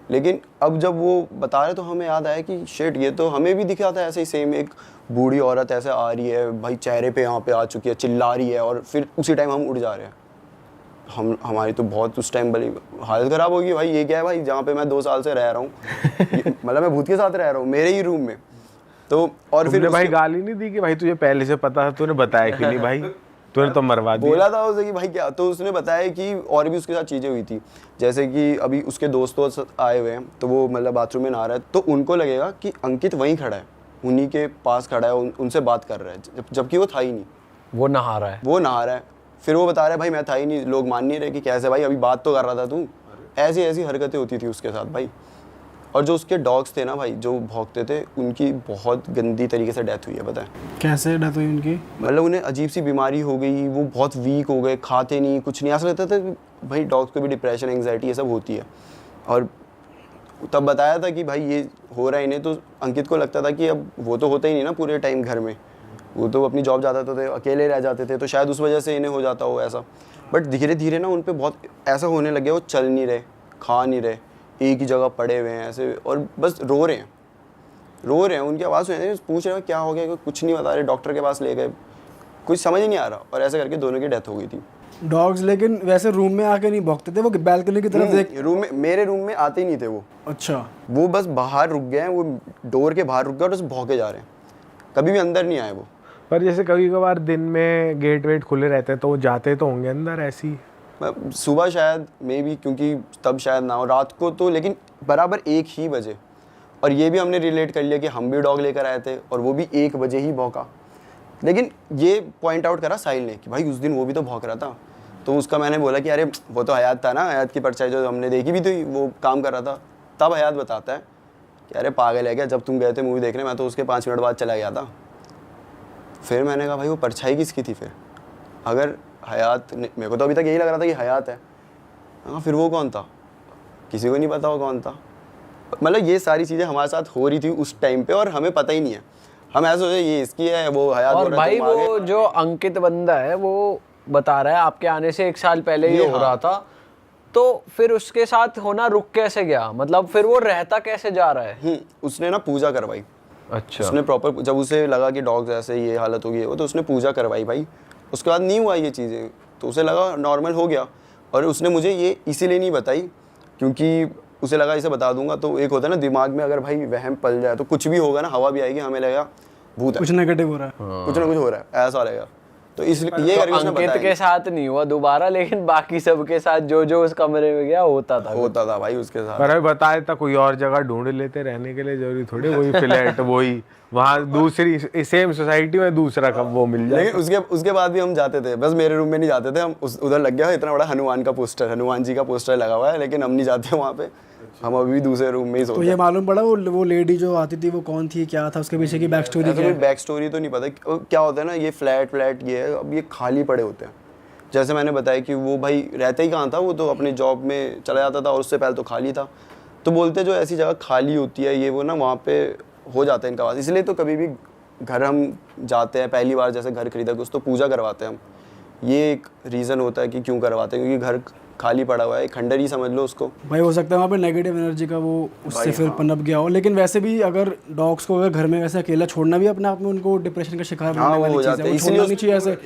लेकिन अब जब वो बता रहे तो हमें याद आया कि शिट ये तो हमें भी दिखा था ऐसे ही सेम, एक बूढ़ी औरत ऐसे आ रही है भाई, चेहरे पे यहाँ पे आ चुकी है, चिल्ला रही है और फिर उसी टाइम हम उड़ जा रहे हैं। हमारी तो बहुत उस टाइम बड़ी हालत ख़राब होगी भाई, ये क्या है भाई जहाँ पे मैं 2 साल से रह रहा हूँ मतलब मैं भूत के साथ रह रहा हूँ मेरे ही रूम में। तो और फिर भाई गाली नहीं दी कि भाई तुझे पहले से पता था, तूने बताया कि नहीं भाई, तूने तो मरवा दिया। बोला था उसे कि भाई क्या, तो उसने बताया कि और भी उसके साथ चीज़ें हुई थी, जैसे कि अभी उसके दोस्तों आए हुए हैं तो वो मतलब बाथरूम में नहा रहा है तो उनको लगेगा कि अंकित वहीं खड़ा है, उन्हीं के पास खड़ा है, उनसे बात कर रहा है, जबकि वो था ही नहीं, वो नहा रहा है। फिर वो बता रहा है भाई मैं था ही नहीं, लोग मान नहीं रहे कि कैसे भाई, अभी बात तो कर रहा था तू। ऐसी ऐसी हरकतें होती थी उसके साथ भाई। और जो उसके डॉग्स थे ना भाई जो भौंकते थे, उनकी बहुत गंदी तरीके से डेथ हुई है, पता है कैसे डेथ हुई उनकी? मतलब उन्हें अजीब सी बीमारी हो गई, वो बहुत वीक हो गए, खाते नहीं कुछ नहीं, ऐसा लगता था भाई डॉग्स को भी डिप्रेशन एंग्जाइटी ये सब होती है। और तब बताया था कि भाई ये हो रहा है इन्हें, तो अंकित को लगता था कि अब वो तो होता ही नहीं ना पूरे टाइम घर में, वो तो अपनी जॉब जाता थे, अकेले रह जाते थे, तो शायद उस वजह से इन्हें हो जाता हो ऐसा। बट धीरे धीरे ना उन पर बहुत ऐसा होने लग गया, वो चल नहीं रहे, खा नहीं रहे, एक ही जगह पड़े हुए हैं ऐसे और बस रो रहे हैं। उनकी आवाज़ सुन रहे हैं, पूछ रहे हैं क्या हो गया, कुछ नहीं बता रहे, डॉक्टर के पास ले गए, कुछ समझ ही नहीं आ रहा, और ऐसे करके दोनों की डेथ हो गई थी। डॉग्स लेकिन वैसे रूम में आके नहीं भौंकते थे, वो बैल्कनी की तरफ देख? रूम में, मेरे रूम में आते ही नहीं थे वो। अच्छा। वो बस बाहर रुक गए हैं, वो डोर के बाहर रुक गए और बस भौंके जा रहे हैं, कभी भी अंदर नहीं आए वो। पर जैसे कभी कभार दिन में गेट वेट खुले रहते हैं तो वो जाते तो होंगे अंदर ऐसी? सुबह शायद मे बी, क्योंकि तब शायद ना हो, रात को तो लेकिन बराबर 1 ही बजे। और ये भी हमने रिलेट कर लिया कि हम भी डॉग लेकर आए थे और वो भी 1 बजे ही भौंका। लेकिन ये पॉइंट आउट करा साहिल ने कि भाई उस दिन वो भी तो भौंक रहा था। तो उसका मैंने बोला कि अरे वो तो हयात था ना, हयात की परछाई जो हमने देखी भी थी, वो काम कर रहा था। तब हयात बताता है कि अरे पागल है क्या, जब तुम गए थे मूवी देखने मैं तो उसके 5 मिनट बाद चला गया था। फिर मैंने कहा भाई वो परछाई किसकी थी फिर, अगर हयात, मेरे को तो अभी तक यही लग रहा था कि हयात है। हाँ फिर वो कौन था, किसी को नहीं पता वो कौन था। मतलब ये सारी चीज़ें हमारे साथ हो रही थी उस टाइम पे और हमें पता ही नहीं है, हम ऐसे सोचे ये इसकी है, वो हयात। और भाई वो जो अंकित बंदा है वो बता रहा है आपके आने से 1 साल पहले ये हो रहा था, तो फिर उसके साथ होना रुक कैसे गया, मतलब फिर वो रहता कैसे जा रहा है? उसने ना पूजा करवाई। अच्छा। उसने प्रॉपर, जब उसे लगा कि डॉग्स ऐसे ये हालत हो गई है वो, तो उसने पूजा करवाई भाई। उसके बाद नहीं हुआ ये चीज़ें, तो उसे लगा नॉर्मल हो गया। और उसने मुझे ये इसीलिए नहीं बताई क्योंकि उसे लगा इसे बता दूंगा तो एक होता है ना दिमाग में, अगर भाई वहम पल जाए तो कुछ भी होगा ना, हवा भी आएगी, हमें लगेगा भूत है, कुछ नेगेटिव हो रहा है, कुछ ना कुछ हो रहा है, ऐसा लगेगा। तो इसलिए ये करके उसने अंकित बताया। के साथ नहीं हुआ दोबारा, लेकिन बाकी सबके साथ जो जो उस कमरे में गया होता था भाई उसके साथ। पर अभी बताया था कोई और जगह ढूंढ लेते रहने के लिए, जरूरी थोड़ी वही फ्लैट वही वहाँ दूसरी सेम सोसाइटी में दूसरा कब वो मिल जाए। लेकिन उसके बाद भी हम जाते थे, बस मेरे रूम में नहीं जाते थे हम, उधर लग गया इतना बड़ा हनुमान का पोस्टर, हनुमान जी का पोस्टर लगा हुआ है, लेकिन हम नहीं जाते वहाँ पे, हम अभी भी दूसरे रूम में ही सोते तो ये मालूम पड़ा वो लेडी जो आती थी वो कौन थी, क्या था उसके पीछे की बैक स्टोरी? कोई बैक स्टोरी तो नहीं पता। क्या होता है ना, ये फ्लैट ये है, अब ये खाली पड़े होते हैं। जैसे मैंने बताया कि वो भाई रहता ही कहाँ था, वो तो अपने जॉब में चला जाता था और उससे पहले तो खाली था। तो बोलते जो ऐसी जगह खाली होती है ये वो ना, वहाँ पे हो जाता है इनका वास। इसलिए तो कभी भी घर हम जाते हैं, पहली बार जैसे घर खरीदा कुछ, तो पूजा करवाते हैं हम। ये एक रीज़न होता है कि क्यों करवाते हैं, क्योंकि घर खाली पड़ा हुआ है, खंडर ही समझ लो उसको। भाई हो सकता है वहाँ पे नेगेटिव एनर्जी का वो उससे फिर पनप गया हो। लेकिन वैसे भी अगर डॉग्स को अगर घर में वैसे अकेला छोड़ना भी अपने आप में उनको डिप्रेशन का शिकार बनने वाली चीज़ है, वो छोड़ना नहीं चाहिए। ऐसे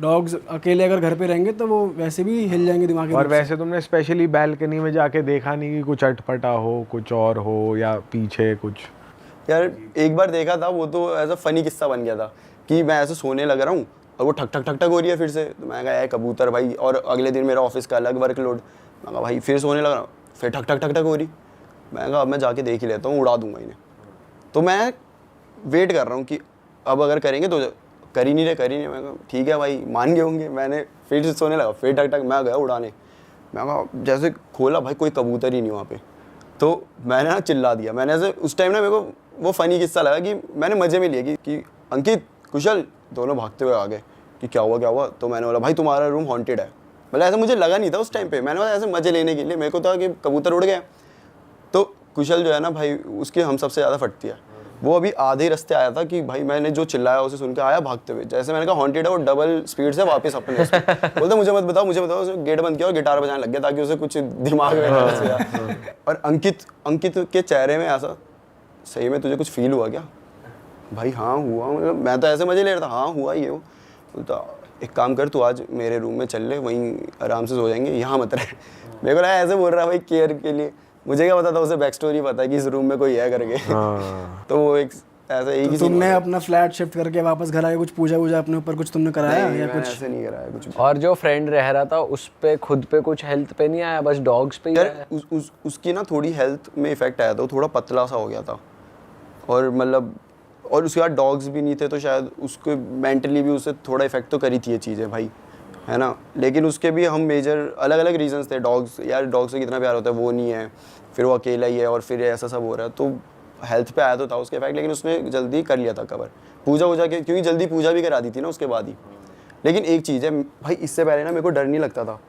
डॉग्स अकेले अगर घर पे रहेंगे तो वो वैसे भी हिल जाएंगे दिमाग। और वैसे तुमने स्पेशली बैल्कनी में जाके देखा नहीं कि कुछ अटपटा हो, कुछ और हो, या पीछे कुछ? यार एक बार देखा था, वो तो ऐसा फनी किस्सा बन गया था कि मैं ऐसे सोने लग रहा हूँ और वो ठक ठक ठक ठक हो रही है फिर से। तो मैं कहा कबूतर भाई, और अगले दिन मेरा ऑफिस का अलग वर्कलोड। मैं कहा भाई फिर सोने लग रहा हूँ, फिर ठक ठक ठक ठक हो रही। मैं कहा अब मैं जाके देख ही लेता हूँ, उड़ा दूंगा इन्हें। तो मैं वेट कर रहा हूँ कि अब अगर करेंगे तो कर ही नहीं रहे। मैं कहा ठीक है भाई, मान गए होंगे। मैंने फिर से सोने लगा, फिर टक मैं गया उड़ाने। मैं कहा जैसे खोला भाई, कोई कबूतर ही नहीं वहाँ पे। तो मैंने ना चिल्ला दिया। मैंने ऐसे उस टाइम ना मेरे को वो फ़नी किस्सा लगा कि मैंने मज़े में लिया कि अंकित, कुशल, दोनों भागते हुए आ गए कि क्या हुआ। तो मैंने बोला भाई तुम्हारा रूम हॉन्टेड है। मतलब ऐसा मुझे लगा नहीं था उस टाइम पे, मैंने बोला ऐसे मज़े लेने के लिए। मेरे को था कि कबूतर उड़ गया। तो कुशल जो है ना भाई, उसकी हम सबसे ज़्यादा फटती है। वो अभी आधे रास्ते आया था कि भाई मैंने जो चिल्लाया उसे सुन के आया भागते हुए। जैसे मैंने कहा हॉन्टेड है, वो डबल स्पीड से वापस अपने बोलता मुझे मत बताओ। उसने गेट बंद किया और गिटार बजाने लग गया ताकि उसे कुछ दिमाग में ना घुसे। और अंकित के चेहरे में ऐसा, सही में तुझे कुछ फील हुआ क्या? भाई हाँ हुआ। मतलब मैं तो ऐसे मजे ले रहा था, हाँ हुआ ही है वो। बोलता एक काम कर, तू आज मेरे रूम में चल ले, वहीं आराम से सो जाएंगे, यहाँ मत रहे। मेरे को लगा ऐसे बोल रहा है भाई केयर के लिए। मुझे क्या पता था, उसे बैक स्टोरी पता है कि इस रूम में कोई है करके। तो वो एक ऐसा ही। तो तुमने अपना फ्लैट शिफ्ट करके वापस घर आए, कुछ पूजा वूजा अपने ऊपर कुछ तुमने कराया या कुछ? ऐसे नहीं कराया कुछ। और जो फ्रेंड रह रहा था उस पे खुद पे कुछ हेल्थ पे नहीं आया, बस डॉग्स पे ही आया? उसकी ना थोड़ी हेल्थ में इफेक्ट आया था, वो थोड़ा पतला सा हो गया था। और मतलब और उसके बाद डॉग्स भी नहीं थे, तो शायद उसको मेंटली भी उसे थोड़ा इफेक्ट तो करी थी ये चीज़ें भाई, है ना। लेकिन उसके भी हम मेजर अलग अलग रीजंस थे। डॉग्स से कितना प्यार होता है वो नहीं है, फिर वो अकेला ही है, और फिर ऐसा सब हो रहा है। तो हेल्थ पे आया तो था उसके इफेक्ट, लेकिन उसने जल्दी कर लिया था कवर पूजा के, क्योंकि जल्दी पूजा भी करा दी थी ना उसके बाद ही। लेकिन एक चीज़ है भाई, इससे पहले ना मेरे को डर नहीं लगता था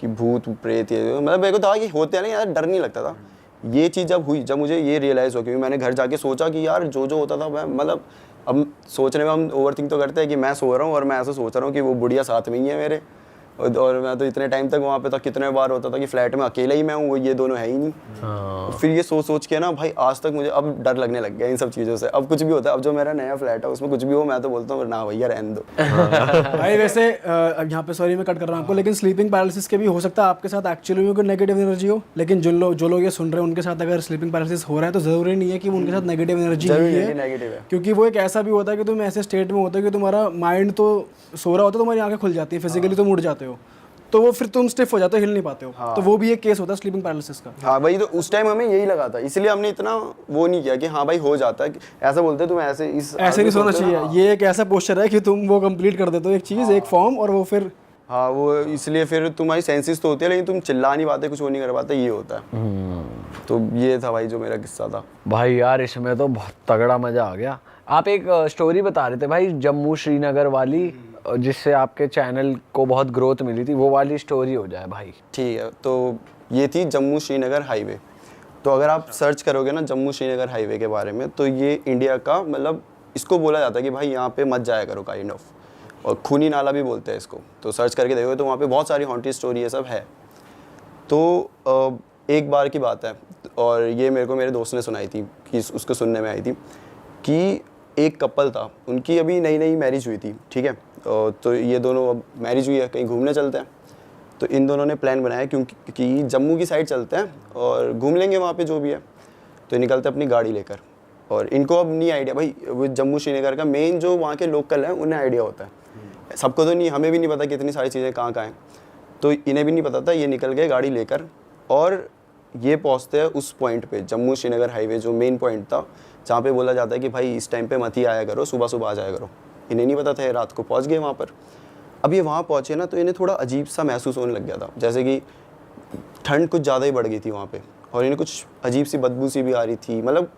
कि भूत प्रेत, ये मतलब मेरे को था कि होते हैं ना यार, डर नहीं लगता था। ये चीज़ जब हुई, जब मुझे ये रियलाइज़ हो, क्योंकि मैंने घर जाके सोचा कि यार जो होता था मैं, मतलब अब सोचने में हम ओवरथिंक तो करते हैं कि मैं सो रहा हूँ और मैं ऐसा सोच रहा हूँ कि वो बुढ़िया साथ में ही है मेरे, और मैं तो इतने टाइम तक वहाँ पे था। कितने बार होता था कि फ्लैट में अकेला ही मैं हूँ, वो ये दोनों है ही नहीं। फिर ये सोच के ना भाई आज तक मुझे अब डर लगने लग गया इन सब चीज़ों से। अब कुछ भी होता है, अब जो मेरा नया फ्लैट है उसमें कुछ भी हो, मैं तो बोलता हूँ ना भैया रहने दो। भाई वैसे अब यहाँ पे सॉरी मैं कट कर रहा हूँ आपको, लेकिन स्लीपिंग पैरालिसिस के भी हो सकता है आपके साथ एक्चुअली में कोई नेगेटिव एनर्जी हो। लेकिन जो लोग ये सुन रहे हैं उनके साथ अगर स्लीपिंग पैरालिसिस हो रहा है तो ज़रूरी नहीं है कि उनके साथ नेगेटिव एनर्जी ही है, नेगेटिव है। क्योंकि वो एक ऐसा भी होता है कि तुम ऐसे स्टेट में होते हो कि तुम्हारा माइंड तो सो रहा होता है, तुम्हारी आंखें खुल जाती है, फिजिकली तुम उड़ जाते हो, तो वो फिर तुम स्टिफ हो जाते हो, हिल नहीं पाते हो। हाँ। तो वो भी एक केस होता है स्लीपिंग पैरालिसिस का। हाँ भाई, तो उस टाइम हमें यही लगा था, इसलिए हमने इतना वो नहीं किया कि हाँ भाई हो जाता है। ऐसा बोलते तुम ऐसे नहीं सोना चाहिए। ये एक ऐसा पोस्चर है कि तुम वो कंप्लीट कर देते हो एक चीज़, एक फॉर्म, और वो फिर हाँ वो इसलिए फिर तुम्हारी सेंसेस तो होती है लेकिन तुम चिल्ला नहीं पाते, कुछ वो नहीं कर पाते, ये होता है। तो ये था भाई जो मेरा किस्सा था भाई। यार इसमें तो बहुत तगड़ा मजा आ गया। आप एक स्टोरी बता रहे थे भाई जम्मू श्रीनगर वाली, जिससे आपके चैनल को बहुत ग्रोथ मिली थी, वो वाली स्टोरी हो जाए भाई। ठीक है, तो ये थी जम्मू श्रीनगर हाईवे। तो अगर आप सर्च करोगे ना जम्मू श्रीनगर हाईवे के बारे में, तो ये इंडिया का, मतलब इसको बोला जाता है कि भाई यहाँ पे मत जाया करो काइंड ऑफ, और खूनी नाला भी बोलते हैं इसको। तो सर्च करके देखोगे तो वहाँ पे बहुत सारी हॉन्टेड स्टोरी ये सब है। तो एक बार की बात है, और ये मेरे को मेरे दोस्त ने सुनाई थी कि उसको सुनने में आई थी कि एक कपल था, उनकी अभी नई नई मैरिज हुई थी, ठीक है। तो ये दोनों अब मैरिज हुई है, कहीं घूमने चलते हैं। तो इन दोनों ने प्लान बनाया क्योंकि जम्मू की साइड चलते हैं और घूम लेंगे वहाँ पे जो भी है। तो निकलते अपनी गाड़ी लेकर, और इनको अब नहीं आइडिया भाई, वो जम्मू श्रीनगर का मेन जो वहाँ के लोकल हैं उन्हें आइडिया होता है, सबको तो नहीं, हमें भी नहीं पता कि इतनी सारी चीज़ें कहाँ कहाँ हैं। तो इन्हें भी नहीं पता था। ये निकल गए गाड़ी लेकर, और ये पहुँचते हैं उस पॉइंट पे, जम्मू श्रीनगर हाईवे जो मेन पॉइंट था, जहाँ पे बोला जाता है कि भाई इस टाइम पे मत ही आया करो, सुबह सुबह आ जाया करो। इन्हें नहीं पता था, रात को पहुँच गए वहाँ पर। अब ये वहाँ पहुँचे ना, तो इन्हें थोड़ा अजीब सा महसूस होने लग गया था, जैसे कि ठंड कुछ ज़्यादा ही बढ़ गई थी वहाँ पे, और इन्हें कुछ अजीब सी बदबू सी भी आ रही थी। मतलब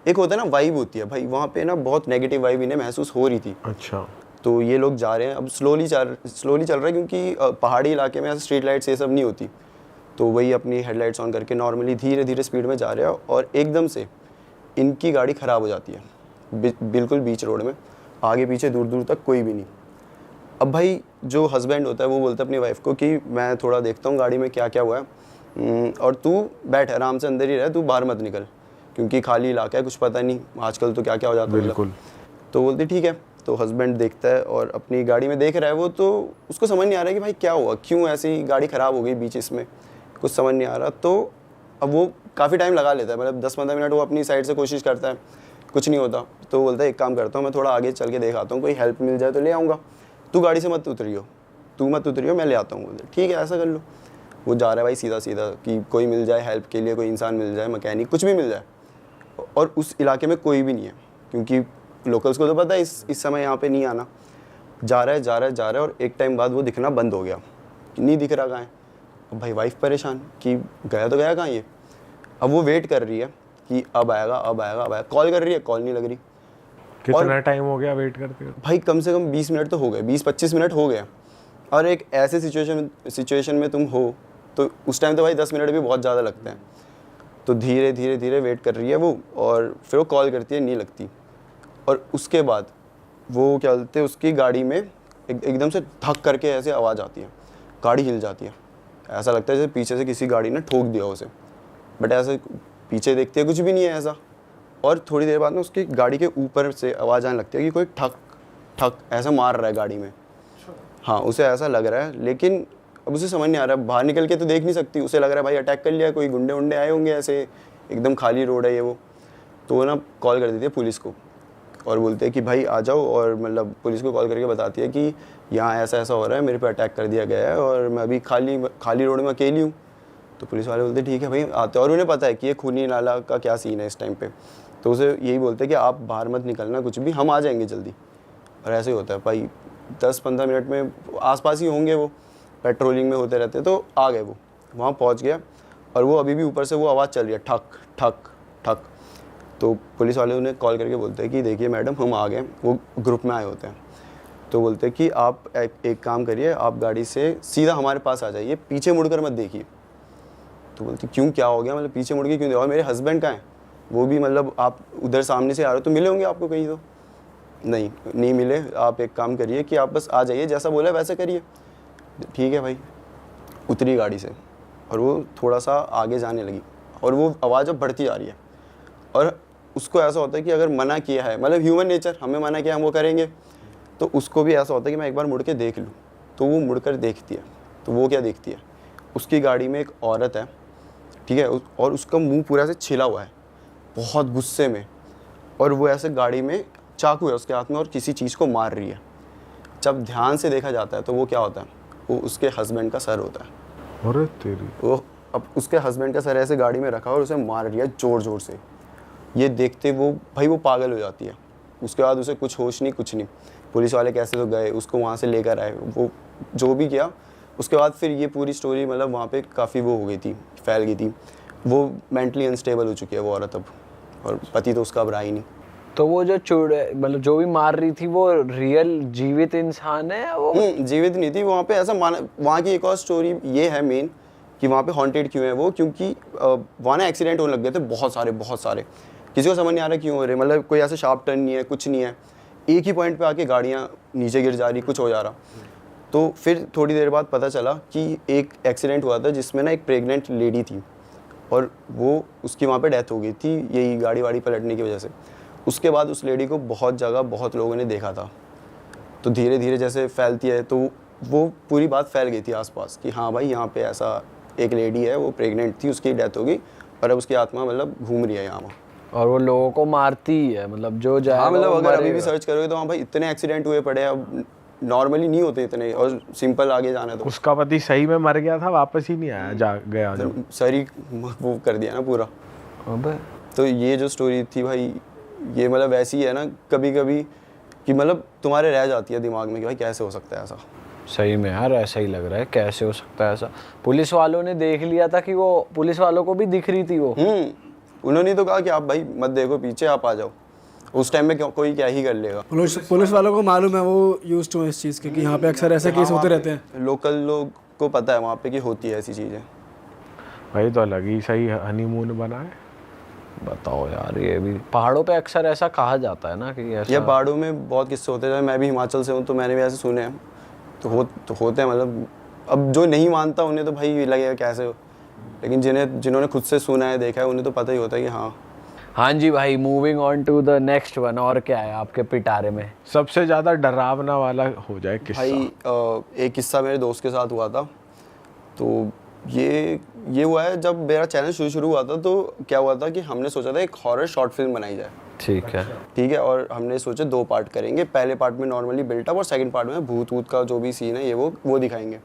एक होता है ना वाइब होती है भाई, वहाँ पे ना बहुत नेगेटिव वाइब इन्हें महसूस हो रही थी। अच्छा। तो ये लोग जा रहे हैं, अब स्लोली चल रहा है, क्योंकि पहाड़ी इलाके में स्ट्रीट लाइट्स ये सब नहीं होती। तो वही अपनी हेडलाइट्स ऑन करके नॉर्मली धीरे धीरे स्पीड में जा रहे हैं, और एकदम से इनकी गाड़ी ख़राब हो जाती है बिल्कुल बीच रोड में, आगे पीछे दूर दूर तक कोई भी नहीं। अब भाई जो हस्बैंड होता है वो बोलता है अपनी वाइफ को कि मैं थोड़ा देखता हूँ गाड़ी में क्या क्या हुआ है, और तू बैठ आराम से अंदर ही रह, तू बाहर मत निकल, क्योंकि खाली इलाका है, कुछ पता नहीं आजकल तो क्या क्या हो जाता है। बिल्कुल। तो बोलती ठीक है। तो हस्बैंड देखता है और अपनी गाड़ी में देख रहा है वो, तो उसको समझ नहीं आ रहा है कि भाई क्या हुआ, क्यों ऐसी गाड़ी ख़राब हो गई बीच इसमें, कुछ समझ नहीं आ रहा। तो अब वो काफ़ी टाइम लगा लेता है, मतलब 10-15 मिनट वो अपनी साइड से कोशिश करता है, कुछ नहीं होता। तो बोलता है एक काम करता हूँ, मैं थोड़ा आगे चल के देख आता हूँ, कोई हेल्प मिल जाए तो ले आऊँगा, तू गाड़ी से मत उतरियो, मैं ले आता हूँ। बोलते ठीक है ऐसा कर लो। वो जा रहा है भाई सीधा सीधा कि कोई मिल जाए हेल्प के लिए, कोई इंसान मिल जाए, मैकेनिक कुछ भी मिल जाए। और उस इलाके में कोई भी नहीं है, क्योंकि लोकल्स को तो पता है इस समय यहाँ पे नहीं आना। जा रहा है और एक टाइम बाद वो दिखना बंद हो गया, नहीं दिख रहा कहाँ है। अब भाई वाइफ परेशान कि गया तो गया कहाँ ये। अब वो वेट कर रही है कि अब आएगा, कॉल कर रही है, कॉल नहीं लग रही। कितना टाइम हो गया वेट करते हुए? भाई कम से कम 20 मिनट तो हो गए, 20-25 मिनट हो गए। और एक ऐसे सिचुएशन में तुम हो तो उस टाइम तो भाई 10 मिनट भी बहुत ज़्यादा लगते हैं। तो धीरे वेट कर रही है वो, और फिर वो कॉल करती है, नहीं लगती। और उसके बाद वो क्या बोलते हैं, उसकी गाड़ी में एकदम से धक करके ऐसे आवाज़ आती है, गाड़ी हिल जाती है। ऐसा लगता है जैसे पीछे से किसी गाड़ी ने ठोक दिया उसे, बट ऐसे पीछे देखते हैं कुछ भी नहीं है ऐसा। और थोड़ी देर बाद में उसकी गाड़ी के ऊपर से आवाज़ आने लगती है कि कोई ठक ठक ऐसा मार रहा है गाड़ी में। हाँ, उसे ऐसा लग रहा है, लेकिन अब उसे समझ नहीं आ रहा, बाहर निकल के तो देख नहीं सकती। उसे लग रहा है भाई अटैक कर लिया, कोई गुंडे वुंडे आए होंगे, ऐसे एकदम खाली रोड है ये वो। तो वो ना कॉल कर देती है पुलिस को और बोलते हैं कि भाई आ जाओ। और मतलब पुलिस को कॉल करके बताती है कि यहाँ ऐसा हो रहा है, मेरे पे अटैक कर दिया गया है और मैं अभी खाली रोड में अकेली हूँ। तो पुलिस वाले बोलते हैं ठीक है भाई आते। और उन्हें पता है कि ये खूनी नाला का क्या सीन है इस टाइम पे। तो उसे यही बोलते हैं कि आप बाहर मत निकलना कुछ भी, हम आ जाएंगे जल्दी। और ऐसे ही होता है भाई, 10-15 मिनट में आसपास ही होंगे वो, पेट्रोलिंग में होते रहते। तो आ गए वो, वहाँ पहुँच गया। और वो अभी भी ऊपर से वो आवाज़ चल रही है, ठक ठक ठक। तो पुलिस वाले उन्हें कॉल करके बोलते हैं कि देखिए मैडम हम आ गए। वो ग्रुप में आए होते हैं। तो बोलते हैं कि आप एक काम करिए, आप गाड़ी से सीधा हमारे पास आ जाइए, पीछे मुड़कर मत देखिए। तो बोलती क्यों, क्या हो गया, मतलब पीछे मुड़ के क्यों? और मेरे हस्बैंड कहाँ हैं, वो भी मतलब आप उधर सामने से आ रहे हो तो मिले होंगे आपको कहीं। तो नहीं मिले। आप एक काम करिए कि आप बस आ जाइए, जैसा बोला वैसा करिए। ठीक है भाई। उतरी गाड़ी से और वो थोड़ा सा आगे जाने लगी और वो आवाज़ अब बढ़ती जा रही है। और उसको ऐसा होता है कि अगर मना किया है, मतलब ह्यूमन नेचर, हमें मना किया हम वो करेंगे। तो उसको भी ऐसा होता है कि मैं एक बार मुड़ के देख लूँ। तो वो मुड़कर देखती है। तो वो क्या देखती है, उसकी गाड़ी में एक औरत है, ठीक है, और उसका मुंह पूरा से छिला हुआ है, बहुत गुस्से में। और वो ऐसे गाड़ी में चाकू है उसके हाथ में और किसी चीज़ को मार रही है। जब ध्यान से देखा जाता है तो वो क्या होता है, वो उसके हस्बैंड का सर होता है। अरे तेरी। वो अब उसके हस्बैंड का सर ऐसे गाड़ी में रखा और उसे मार रही है ज़ोर से। ये देखते वो भाई वो पागल हो जाती है। उसके बाद उसे कुछ होश नहीं, कुछ नहीं। पुलिस वाले कैसे तो गए, उसको वहाँ से लेकर आए, वो जो भी किया। उसके बाद फिर ये पूरी स्टोरी मतलब वहाँ पे काफ़ी वो हो गई थी, फैल गई थी। वो मेंटली अनस्टेबल हो चुकी है वो औरत अब, और पति तो उसका अब रहा ही नहीं। तो वो जो मतलब जो भी मार रही थी वो रियल जीवित इंसान है या वो? जीवित नहीं थी। वहाँ पे ऐसा वहाँ की एक और स्टोरी ये है मेन कि वहाँ पे हॉन्टेड क्यों है वो, क्योंकि वहाँ ना एक्सीडेंट होने लग गए थे बहुत सारे। किसी को समझ नहीं आ रहा क्यों हो रहे, मतलब कोई ऐसा शार्प टर्न नहीं है, कुछ नहीं है, एक ही पॉइंट पे आके गाड़ियाँ नीचे गिर जा रही, कुछ हो जा रहा। तो फिर थोड़ी देर बाद पता चला कि एक एक्सीडेंट हुआ था जिसमें ना एक प्रेग्नेंट लेडी थी और वो उसकी वहाँ पे डेथ हो गई थी, यही गाड़ी वाड़ी पलटने की वजह से। उसके बाद उस लेडी को बहुत जगह बहुत लोगों ने देखा था। तो धीरे धीरे जैसे फैलती है तो वो पूरी बात फैल गई थी आसपास कि हाँ भाई यहाँ पे ऐसा एक लेडी है, वो प्रेग्नेंट थी, उसकी डेथ हो गई और अब उसकी आत्मा मतलब घूम रही है यहाँ। और वो लोगों को मारती ही है, मतलब जो जाएगा हाँ, मतलब वो अगर अभी भी मरेगा। सर्च करोगे तो हाँ भाई इतने एक्सीडेंट हुए पड़े हैं, अब नॉर्मली नहीं होते इतने, और सिंपल आगे जाना है तो उसका पति सही में मर गया था, वापस ही नहीं आया, जा गया जो। सर ही वो कर दिया ना पूरा। अबे तो ये जो स्टोरी थी भाई, ये मतलब वैसी है ना कभी कभी कि मतलब तुम्हारे रह जाती है दिमाग में कि भाई कैसे हो सकता है ऐसा। सही में यार ऐसा ही लग रहा है, कैसे हो सकता है ऐसा। पुलिस वालों ने देख लिया था कि वो, पुलिस वालों को भी दिख रही थी वो। उन्होंने तो कहा कि आप भाई मत देखो पीछे, आप आ जाओ। उस टाइम में कोई क्या ही कर लेगा। पुलिस वालों को मालूम है, वो यूज टू इस चीज़ के कि यहाँ पे अक्सर ऐसे केस होते रहते हैं। लोकल लोग को पता है वहाँ पे कि होती है ऐसी चीज़ें। भाई तो अलग ही सही हनीमून बना है। बताओ यार, ये भी पहाड़ों पे अक्सर ऐसा कहा जाता है ना कि ऐसा। या पहाड़ों में बहुत किस्से होते हैं, मैं भी हिमाचल से हूँ तो मैंने भी ऐसे सुने हैं। तो होते हैं, मतलब अब जो नहीं मानता उन्हें तो भाई लगेगा कैसे हो, लेकिन जिन्होंने खुद से सुना है, देखा है, उन्हें तो पता ही होता है कि हाँ। हाँ जी भाई, moving on to the next one. और क्या है आपके पिटारे में? सबसे ज्यादा डरावना वाला हो जाए किस्सा। भाई एक किस्सा मेरे दोस्त के साथ हुआ था। तो ये हुआ है जब मेरा चैनल शुरू हुआ था। तो क्या हुआ था कि हमने सोचा था एक हॉरर शॉर्ट फिल्म बनाई जाए। ठीक है। और हमने सोचा 2 पार्ट करेंगे। पहले पार्ट में नॉर्मली बिल्टअप और सेकंड पार्ट में भूत का जो भी सीन है ये वो दिखाएंगे।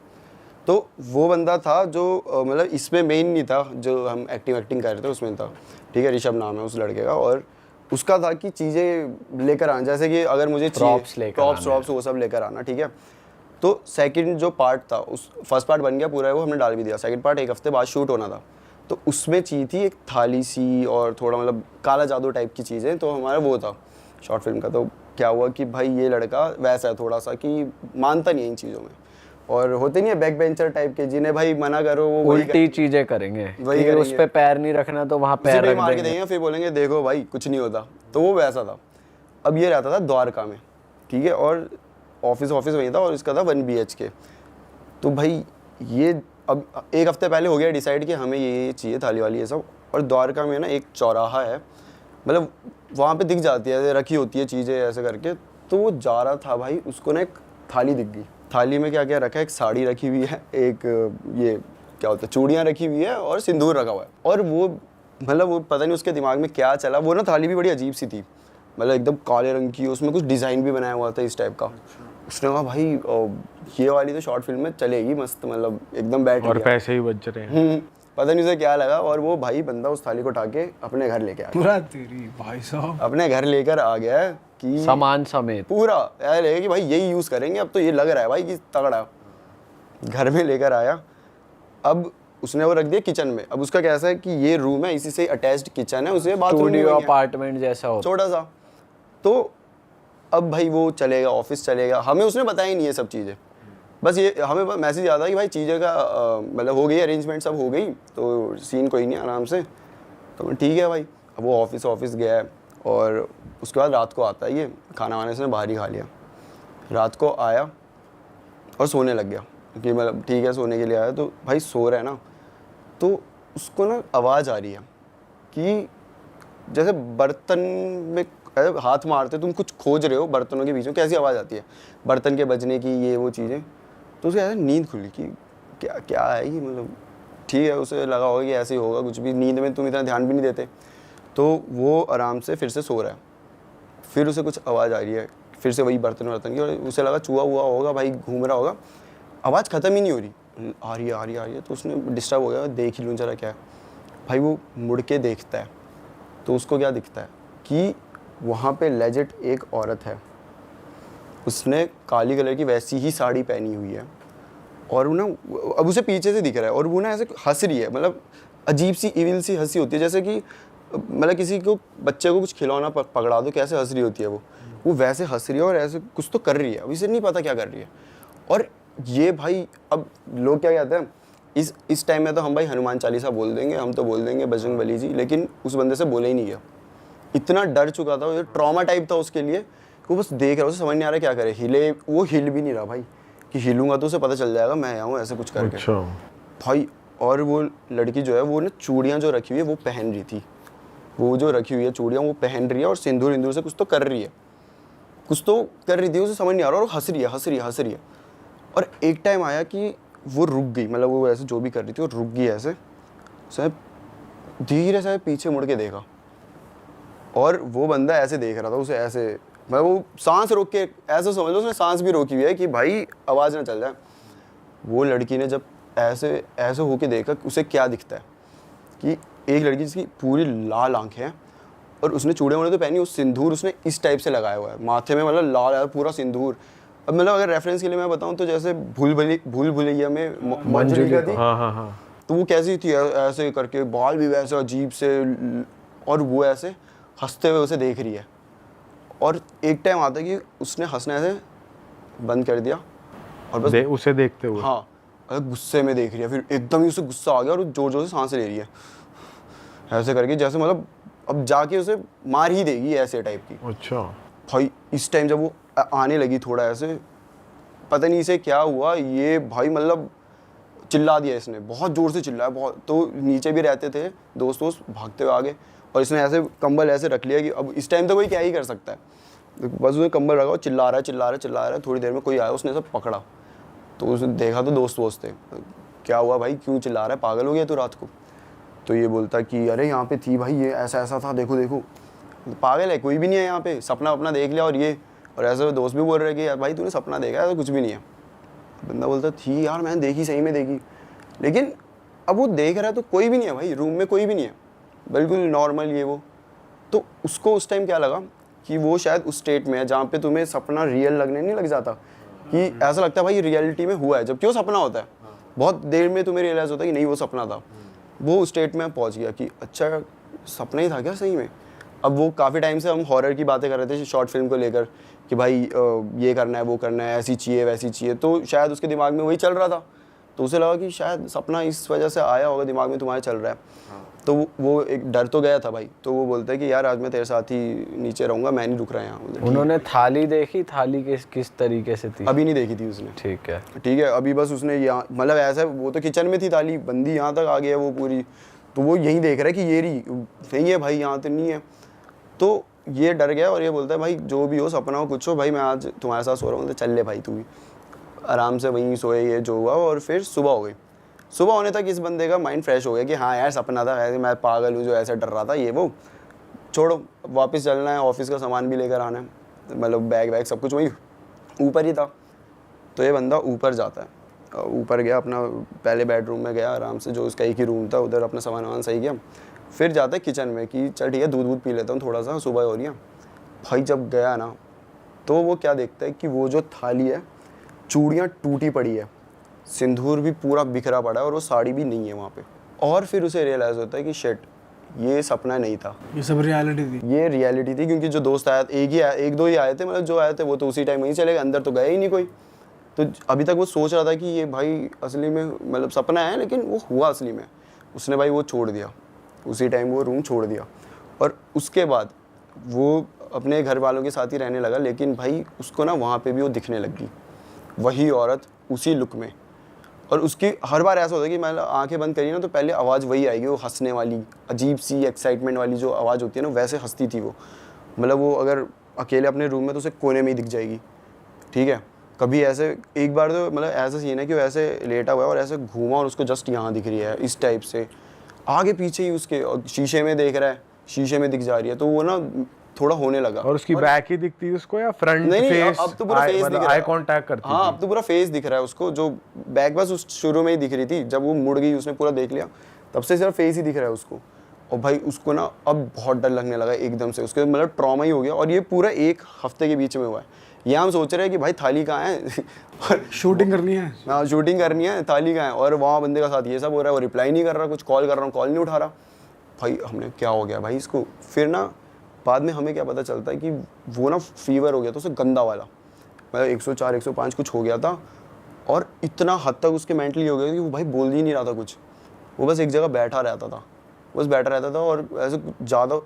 तो वो बंदा था जो मतलब इसमें मेन नहीं था, जो हम एक्टिंग कर रहे थे उसमें था। ठीक है, ऋषभ नाम है उस लड़के का। और उसका था कि चीज़ें लेकर आना, जैसे कि अगर मुझे Props लेकर आना प्रॉप्स वो सब लेकर आना, ठीक है। तो सेकंड जो पार्ट था, उस फर्स्ट पार्ट बन गया पूरा, वो हमने डाल भी दिया। सेकंड पार्ट 1 हफ्ते बाद शूट होना था, तो उसमें चाहिए थी एक थाली सी और थोड़ा मतलब काला जादू टाइप की चीज़ें, तो हमारा वो था शॉर्ट फिल्म का। तो क्या हुआ कि भाई ये लड़का वैसा है थोड़ा सा कि मानता नहीं है इन चीज़ों में, और होते नहीं है बैक बेंचर टाइप के जिन्हें भाई मना करो वो उल्टी चीजें करेंगे, वही कि उस पे पैर नहीं रखना तो वहाँ पैर रख मार के देंगे। देंगे, फिर बोलेंगे देखो भाई कुछ नहीं होता, तो वो वैसा था। अब ये रहता था द्वारका में, ठीक है, और ऑफिस वही था, और इसका था 1 BHK। तो भाई ये अब 1 हफ्ते पहले हो गया डिसाइड कि हमें ये चाहिए थाली वाली ये सब। और द्वारका में ना एक चौराहा है, मतलब वहाँ पे दिख जाती है, रखी होती है चीज़ें ऐसे करके। तो वो जा रहा था भाई, उसको ना एक थाली दिख गई। थाली में क्या क्या रखा है, एक साड़ी रखी हुई है, एक ये क्या होता है चूड़ियाँ रखी हुई है, और सिंदूर रखा हुआ है। और वो मतलब वो पता नहीं उसके दिमाग में क्या चला, वो ना थाली भी बड़ी अजीब सी थी, मतलब एकदम काले रंग की, उसमें कुछ डिज़ाइन भी बनाया हुआ था इस टाइप का। उसने कहा भाई ये वाली तो शॉर्ट फिल्म में चलेगी मस्त, मतलब एकदम बैठ और गया। पैसे ही बच रहे हैं। पता नहीं उसे क्या लगा, और वो भाई बंदा उस थाली को उठा के अपने घर लेके आ गया। पूरा तेरी भाई साहब, अपने घर लेकर आ गया है कि सामान समेत पूरा ऐसा लगे कि भाई यही यूज़ करेंगे, अब तो ये लग रहा है भाई कि तगड़ा। घर में लेकर आया, अब उसने वो रख दिया किचन में। अब उसका कैसा है कि ये रूम है, इसी से अटैच्ड किचन है, उसे बाथरूम स्टूडियो अपार्टमेंट जैसा होता छोटा सा। तो अब भाई वो चलेगा, ऑफिस चलेगा, हमें उसने बताया ही नहीं है सब चीज़ें। बस ये हमें मैसेज आता है कि भाई चीज़ें का मतलब हो गई, अरेंजमेंट सब हो गई, तो सीन कोई नहीं आराम से। तो ठीक है भाई, अब वो ऑफिस गया है, और उसके बाद रात को आता है, ये खाना वाने से बाहर ही खा लिया। रात को आया और सोने लग गया कि मतलब ठीक है सोने के लिए आया। तो भाई सो रहा है ना, तो उसको ना आवाज़ आ रही है कि जैसे बर्तन में हाथ मारते तुम कुछ खोज रहे हो बर्तनों के बीच में, कैसी आवाज़ आती है बर्तन के बजने की, ये वो चीज़ें। तो उसे ऐसे नींद खुली कि क्या क्या है ये, मतलब ठीक है उसे लगा होगा कि ऐसे ही होगा कुछ भी, नींद में तुम इतना ध्यान भी नहीं देते। तो वो आराम से फिर से सो रहा है, फिर उसे कुछ आवाज़ आ रही है, फिर से वही बर्तन की, और उसे लगा चूहा हुआ होगा भाई, घूम रहा होगा। आवाज़ ख़त्म ही नहीं हो रही, आ रही है। तो उसने डिस्टर्ब हो गया, देख ही लूँ जरा क्या है। भाई वो मुड़ के देखता है, तो उसको क्या दिखता है कि वहाँ पे लेजिट एक औरत है, उसने काली कलर की वैसी ही साड़ी पहनी हुई है, और वो ना अब उसे पीछे से दिख रहा है, और वो ना ऐसे हंस रही है, मतलब अजीब सी इविल सी हंसी होती है, जैसे कि मतलब किसी को बच्चे को कुछ खिलौना पकड़ा दो कैसे हंस रही होती है वो वैसे हंस रही है, और ऐसे कुछ तो कर रही है, अब इसे नहीं पता क्या कर रही है। और ये भाई अब लोग क्या कहते हैं इस टाइम में, तो हम भाई हनुमान चालीसा बोल देंगे, हम तो बोल देंगे बजरंग बली जी, लेकिन उस बंदे से बोले ही नहीं गया। इतना डर चुका था, ये ट्रॉमा टाइप था उसके लिए, वो बस देख रहा, उसे समझ नहीं आ रहा क्या करे, हिले, वो हिल भी नहीं रहा भाई, कि हिलूंगा तो उसे पता चल जाएगा मैं आया हूँ, ऐसे कुछ करके। अच्छा भाई और वो लड़की जो है वो ना चूड़ियाँ जो रखी हुई है वो पहन रही थी, वो जो रखी हुई है चूड़ियाँ वो पहन रही है, और सिंदूर इंदूर से कुछ तो कर रही थी, उसे समझ नहीं आ रहा, और हंस रही है। और एक टाइम आया कि वो रुक गई, मतलब वो ऐसे जो भी कर रही थी वो रुक गई, ऐसे साहब धीरे से पीछे मुड़ के देखा, और वो बंदा ऐसे देख रहा था उसे, ऐसे मतलब वो सांस रोक के, ऐसे समझ लो उसने सांस भी रोकी हुई है कि भाई आवाज़ ना चल जाए। वो लड़की ने जब ऐसे होके देखा, उसे क्या दिखता है कि एक लड़की जिसकी पूरी लाल आंखें हैं, और उसने चूड़े वूड़े तो पहनी, उस सिंदूर उसने इस टाइप से लगाया हुआ है माथे में, मतलब लाल है पूरा सिंदूर। अब मतलब अगर रेफरेंस के लिए मैं बताऊं तो जैसे भूल भुलैया में मंजूरी का थी, हाँ तो वो कैसी थी, ऐसे करके बाल भी वैसे अजीब से, और वो ऐसे हंसते हुए उसे देख रही है। और एक टाइम आता है कि उसने हंसना ऐसे बंद कर दिया, और बस उसे देखते हुए, हाँ गुस्से में देख रही है, फिर एकदम ही उसे गुस्सा आ गया, और जोर जोर से सांसें ले रही है ऐसे करके, जैसे मतलब अब जाके उसे मार ही देगी ऐसे टाइप की। अच्छा भाई इस टाइम जब वो आने लगी थोड़ा ऐसे, पता नहीं इसे क्या हुआ, ये भाई मतलब चिल्ला दिया इसने, बहुत ज़ोर से चिल्लाया बहुत। तो नीचे भी रहते थे दोस्त भागते हुए आ गए, और इसने ऐसे कंबल ऐसे रख लिया कि अब इस टाइम तो कोई क्या ही कर सकता है, बस उसने कंबल रखा, चिल्ला रहा है। थोड़ी देर में कोई आया, उसने सब पकड़ा, तो उसने देखा तो दोस्त थे, क्या हुआ भाई क्यों चिल्ला रहा है, पागल हो गया तू रात को? तो ये बोलता कि अरे यहाँ पे थी भाई, ये ऐसा था, देखो पागल है, कोई भी नहीं है यहाँ पे, सपना अपना देख लिया। और ऐसे दोस्त भी बोल रहे कि यार भाई तूने सपना देखा है, तो कुछ भी नहीं है। बंदा बोलता थी यार मैंने देखी, सही में देखी, लेकिन अब वो देख रहा है तो कोई भी नहीं है भाई, रूम में कोई भी नहीं है, बिल्कुल नॉर्मल ये वो। तो उसको उस टाइम क्या लगा कि वो शायद उस स्टेट में है जहाँ पे तुम्हें सपना रियल लगने नहीं लग जाता, कि ऐसा लगता है भाई रियलिटी में हुआ है, जबकि वो सपना होता है। बहुत देर में तुम्हें रियलाइज़ होता है कि नहीं वो सपना था। वो उस स्टेट में पहुँच गया कि अच्छा सपना ही था क्या सही में। अब वो काफ़ी टाइम से हम हॉरर की बातें कर रहे थे शॉर्ट फिल्म को लेकर कि भाई ये करना है वो करना है, ऐसी चाहिए वैसी चाहिए, तो शायद उसके दिमाग में वही चल रहा था। तो उसे लगा कि शायद सपना इस वजह से आया होगा दिमाग में तुम्हारे चल रहा है। तो वो एक डर तो गया था भाई। तो वो बोलता है कि यार आज मैं तेरे साथ ही नीचे रहूँगा, मैं नहीं रुक रहा यहाँ। उन्होंने थाली देखी, थाली किस तरीके से थी? अभी नहीं देखी थी उसने। ठीक है, अभी बस उसने यहाँ मतलब ऐसा, वो तो किचन में थी थाली बंदी, यहाँ तक आ गई है वो पूरी। तो वो यही देख रहा है कि ये रही सही है भाई, यहाँ तो नहीं है। तो ये डर गया और ये बोलता है भाई जो भी हो सपना हो कुछ हो भाई, मैं आज तुम्हारे साथ सो रहा हूँ। तो चल ले भाई तू भी। आराम से वहीं सोए, ये जो हुआ। और फिर सुबह हो गई। सुबह होने तक इस बंदे का माइंड फ्रेश हो गया कि हाँ यार सपना था, ऐसे मैं पागल हूँ जो ऐसे डर रहा था, ये वो छोड़ो, वापस चलना है, ऑफिस का सामान भी लेकर आना है, मतलब बैग वैग सब कुछ वही ऊपर ही था। तो ये बंदा ऊपर जाता है, ऊपर गया अपना, पहले बेडरूम में गया आराम से, जो उसका एक ही रूम था, उधर अपना सामान वामान सही किया। फिर जाता है किचन में कि चल ठीक है दूध पी लेता हूँ थोड़ा सा, सुबह हो रही है। भाई जब गया ना तो वो क्या देखता है कि वो जो थाली है, चूड़ियाँ टूटी पड़ी है, सिंदूर भी पूरा बिखरा पड़ा है और वो साड़ी भी नहीं है वहाँ पे। और फिर उसे रियलाइज़ होता है कि शिट, ये सपना नहीं था, ये सब रियलिटी थी। ये रियलिटी थी। क्योंकि जो दोस्त आया एक दो ही आए थे, मतलब जो आए थे वो तो उसी टाइम वहीं चले गए, अंदर तो गए ही नहीं कोई। तो अभी तक वो सोच रहा था कि ये भाई असली में मतलब सपना है, लेकिन वो हुआ असली में। उसने भाई वो छोड़ दिया, उसी टाइम वो रूम छोड़ दिया। और उसके बाद वो अपने घर वालों के साथ ही रहने लगा। लेकिन भाई उसको ना वहाँ पे भी वो दिखने लगी, वही औरत उसी लुक में। और उसकी हर बार ऐसा होता है कि मैं आंखें बंद करी ना तो पहले आवाज़ वही आएगी, वो हंसने वाली, अजीब सी एक्साइटमेंट वाली जो आवाज़ होती है ना, वैसे हंसती थी वो। मतलब वो अगर अकेले अपने रूम में तो उसे कोने में ही दिख जाएगी, ठीक है। कभी ऐसे एक बार तो मतलब ऐसा सीन है कि वो ऐसे लेटा हुआ है और ऐसे घूमा और उसको जस्ट यहाँ दिख रही है इस टाइप से, आगे पीछे ही उसके, और शीशे में देख रहा है, शीशे में दिख जा रही है। तो वो ना थोड़ा होने लगा। और उसकी बैक ही दिखती है उसको या फ्रंट नहीं, फेस? अब तो पूरा फेस दिख रहा है, आई कांटेक्ट करती हाँ अब तो पूरा फेस दिख रहा है उसको। जो बैक बस उस शुरू में ही दिख रही थी, जब वो मुड़ गई उसने पूरा देख लिया, तब से सिर्फ फेस ही दिख रहा है उसको। और भाई उसको ना अब बहुत डर लगने लगा एकदम से, उसके मतलब ट्रॉमा ही हो गया। और ये पूरा 1 हफ्ते के बीच में हुआ है। ये हम सोच रहे हैं कि भाई थाली कहाँ है और शूटिंग करनी है, हाँ शूटिंग करनी है, थाली कहाँ है। और वहाँ बंदे का साथ ये सब हो रहा है, वो रिप्लाई नहीं कर रहा, कुछ कॉल कर रहा हूँ कॉल नहीं उठा रहा। भाई हमने क्या हो गया भाई इसको। फिर ना बाद में हमें क्या पता चलता है कि वो ना फीवर हो गया था उसे, गंदा वाला, मतलब 104 105 कुछ हो गया था। और इतना हद तक उसके मेंटली हो गया कि वो भाई बोल ही नहीं रहा था कुछ, वो बस एक जगह बैठा रहता था, बस बैठा रहता था। और ऐसे ज़्यादा, और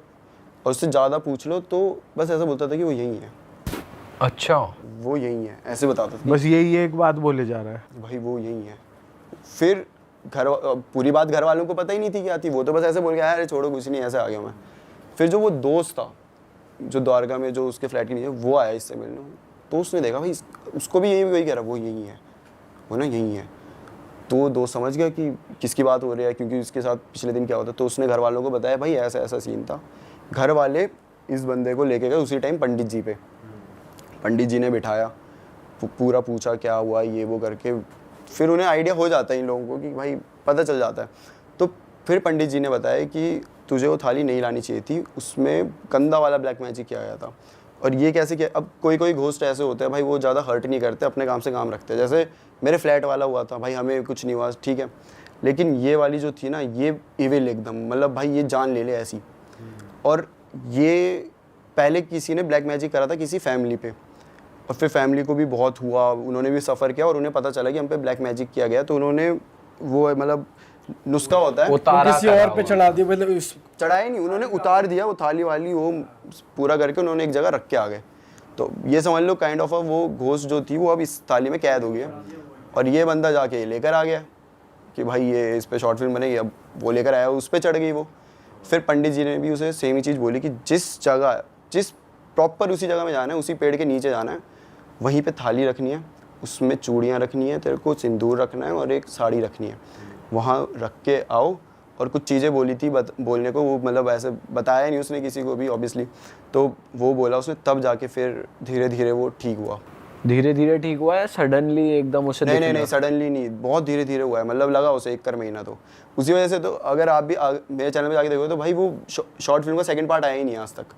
उससे ज़्यादा पूछ लो तो बस ऐसा बोलता था कि वो यही है। अच्छा, वो यही है, ऐसे बताता था। बस यही एक बात बोले जा रहा है भाई वो यही है। फिर पूरी बात घर वालों को पता ही नहीं थी क्या थी, वो तो बस ऐसे बोल के अरे छोड़ो कुछ नहीं, ऐसे आ गया मैं। फिर जो वो दोस्त था जो द्वारका में, जो उसके फ्लैट के नीचे, वो आया इससे मिलने। तो उसने देखा भाई उसको भी यही वही कह रहा, वो यही है, वो ना यही है। तो वो दोस्त समझ गया कि किसकी बात हो रही है, क्योंकि उसके साथ पिछले दिन क्या होता। तो उसने घर वालों को बताया भाई ऐसा ऐसा सीन था। घर वाले इस बंदे को लेके गए उसी टाइम पंडित जी पे। पंडित जी ने बिठाया, पूरा पूछा क्या हुआ ये वो करके। फिर उन्हें आइडिया हो जाता है इन लोगों को कि भाई पता चल जाता है। तो फिर पंडित जी ने बताया कि तुझे वो थाली नहीं लानी चाहिए थी, उसमें गंदा वाला ब्लैक मैजिक किया गया था। और ये कैसे किया, अब कोई कोई घोस्ट ऐसे होते हैं भाई, वो ज़्यादा हर्ट नहीं करते, अपने काम से काम रखते हैं। जैसे मेरे फ्लैट वाला हुआ था भाई, हमें कुछ नहीं हुआ ठीक है, लेकिन ये वाली जो थी ना, ये इविल एकदम, मतलब भाई ये जान ले ले ऐसी। और ये पहले किसी ने ब्लैक मैजिक करा था किसी फैमिली पे, और फिर फैमिली को भी बहुत हुआ, उन्होंने भी सफ़र किया और उन्हें पता चला कि हम पे ब्लैक मैजिक किया गया। तो उन्होंने वो मतलब नुस्खा होता है, वो किसी और पे चढ़ा दिया, मतलब चढ़ाया नहीं, उन्होंने उतार दिया वो थाली वाली, वो पूरा करके उन्होंने एक जगह रख के आ गए। तो ये समझ लो काइंड ऑफ वो घोस्ट जो थी वो अब इस थाली में कैद हो गई है। और ये बंदा जाके लेकर आ गया कि भाई ये इस पे शॉर्ट फिल्म बनेगी, अब वो लेकर आया, उस पर चढ़ गई वो। फिर पंडित जी ने भी उसे सेम ही चीज़ बोली कि जिस प्रॉपर उसी जगह में जाना है, उसी पेड़ के नीचे जाना है, वहीं पे थाली रखनी है, उसमें चूड़ियाँ रखनी है, तेरे को सिंदूर रखना है और एक साड़ी रखनी है, वहाँ रख के आओ। और कुछ चीज़ें बोली थी बोलने को, वो मतलब ऐसे बताया नहीं उसने किसी को भी ऑब्वियसली, तो वो बोला उसने, तब जाके फिर धीरे धीरे वो ठीक हुआ। धीरे धीरे ठीक हुआ है सडनली एकदम उसे नहीं नहीं नहीं सडनली नहीं, बहुत धीरे धीरे हुआ है, मतलब लगा उसे 1 महीना। तो उसी वजह से तो अगर आप भी मेरे चैनल पे जाके देखो तो भाई वो शॉर्ट फिल्म का सेकंड पार्ट आया ही नहीं आज तक।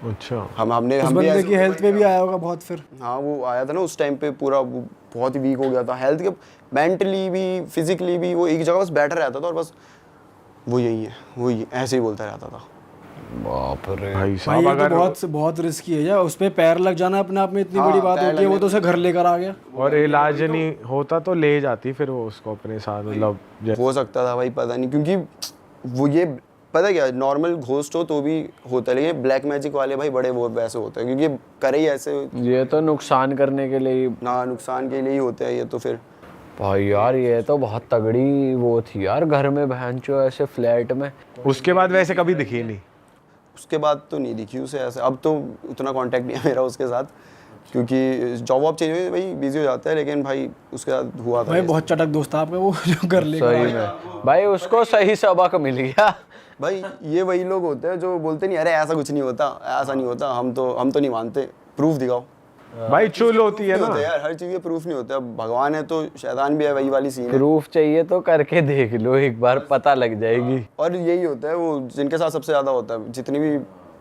अच्छा, हम भी बंदे की हेल्थ पे भी आया होगा बहुत फिर। हाँ वो आया था ना उस टाइम पे, पूरा वो बहुत ही वीक हो गया था, हेल्थ के मेंटली भी फिजिकली भी। वो एक जगह बस बैठा रहता था और बस वो यही है वो ही ऐसे ही बोलता रहता था। बाप रे भाई भाई साहब ये अगर तो बहुत रिस्की है यार, उस पे पैर लग जाना अपने आप में इतनी हाँ, बड़ी बात पैर होती है। वो लगने- तो उसे घर लेकर आ गया। और इलाज नहीं होता तो ले जाती फिर वो उसको अपने साथ, मतलब हो सकता था भाई, पता नहीं, क्योंकि वो ये पता क्या, नॉर्मल घोस्ट हो तो भी होता है, लेकिन ब्लैक मैजिक वाले भाई बड़े वो वैसे होते हैं, क्योंकि करे ही ऐसे ये तो नुकसान करने के लिए ही। ना, नुकसान के लिए ही होते हैं ये तो। फिर भाई यार ये तो बहुत तगड़ी वो थी यार, घर में बहनचो ऐसे फ्लैट में। उसके बाद वैसे कभी दिखी नहीं। उसके बाद तो नहीं दिखी उसे ऐसे। अब तो उतना कांटेक्ट नहीं है मेरा उसके साथ, क्योंकि जॉब वॉब चेंज हुई, भाई बिजी हो जाता है, लेकिन भाई उसके साथ हुआ था भाई ऐसे। बहुत चटक दोस्त था आपका वो जो घर लेकर सही में भाई उसको सही सबक मिल गया। भाई ये वही लोग होते हैं जो बोलते नहीं, अरे ऐसा कुछ नहीं होता, ऐसा नहीं होता, हम तो नहीं मानते, प्रूफ दिखाओ। भाई चुल होती है नहीं ना। होता यार, हर चीज़ के प्रूफ नहीं होते। अब भगवान है तो शैतान भी है, वही वाली सीन है। प्रूफ चाहिए तो करके देख लो एक बार, पता लग जाएगी। और यही होता है वो जिनके साथ सबसे ज़्यादा होता है। जितनी भी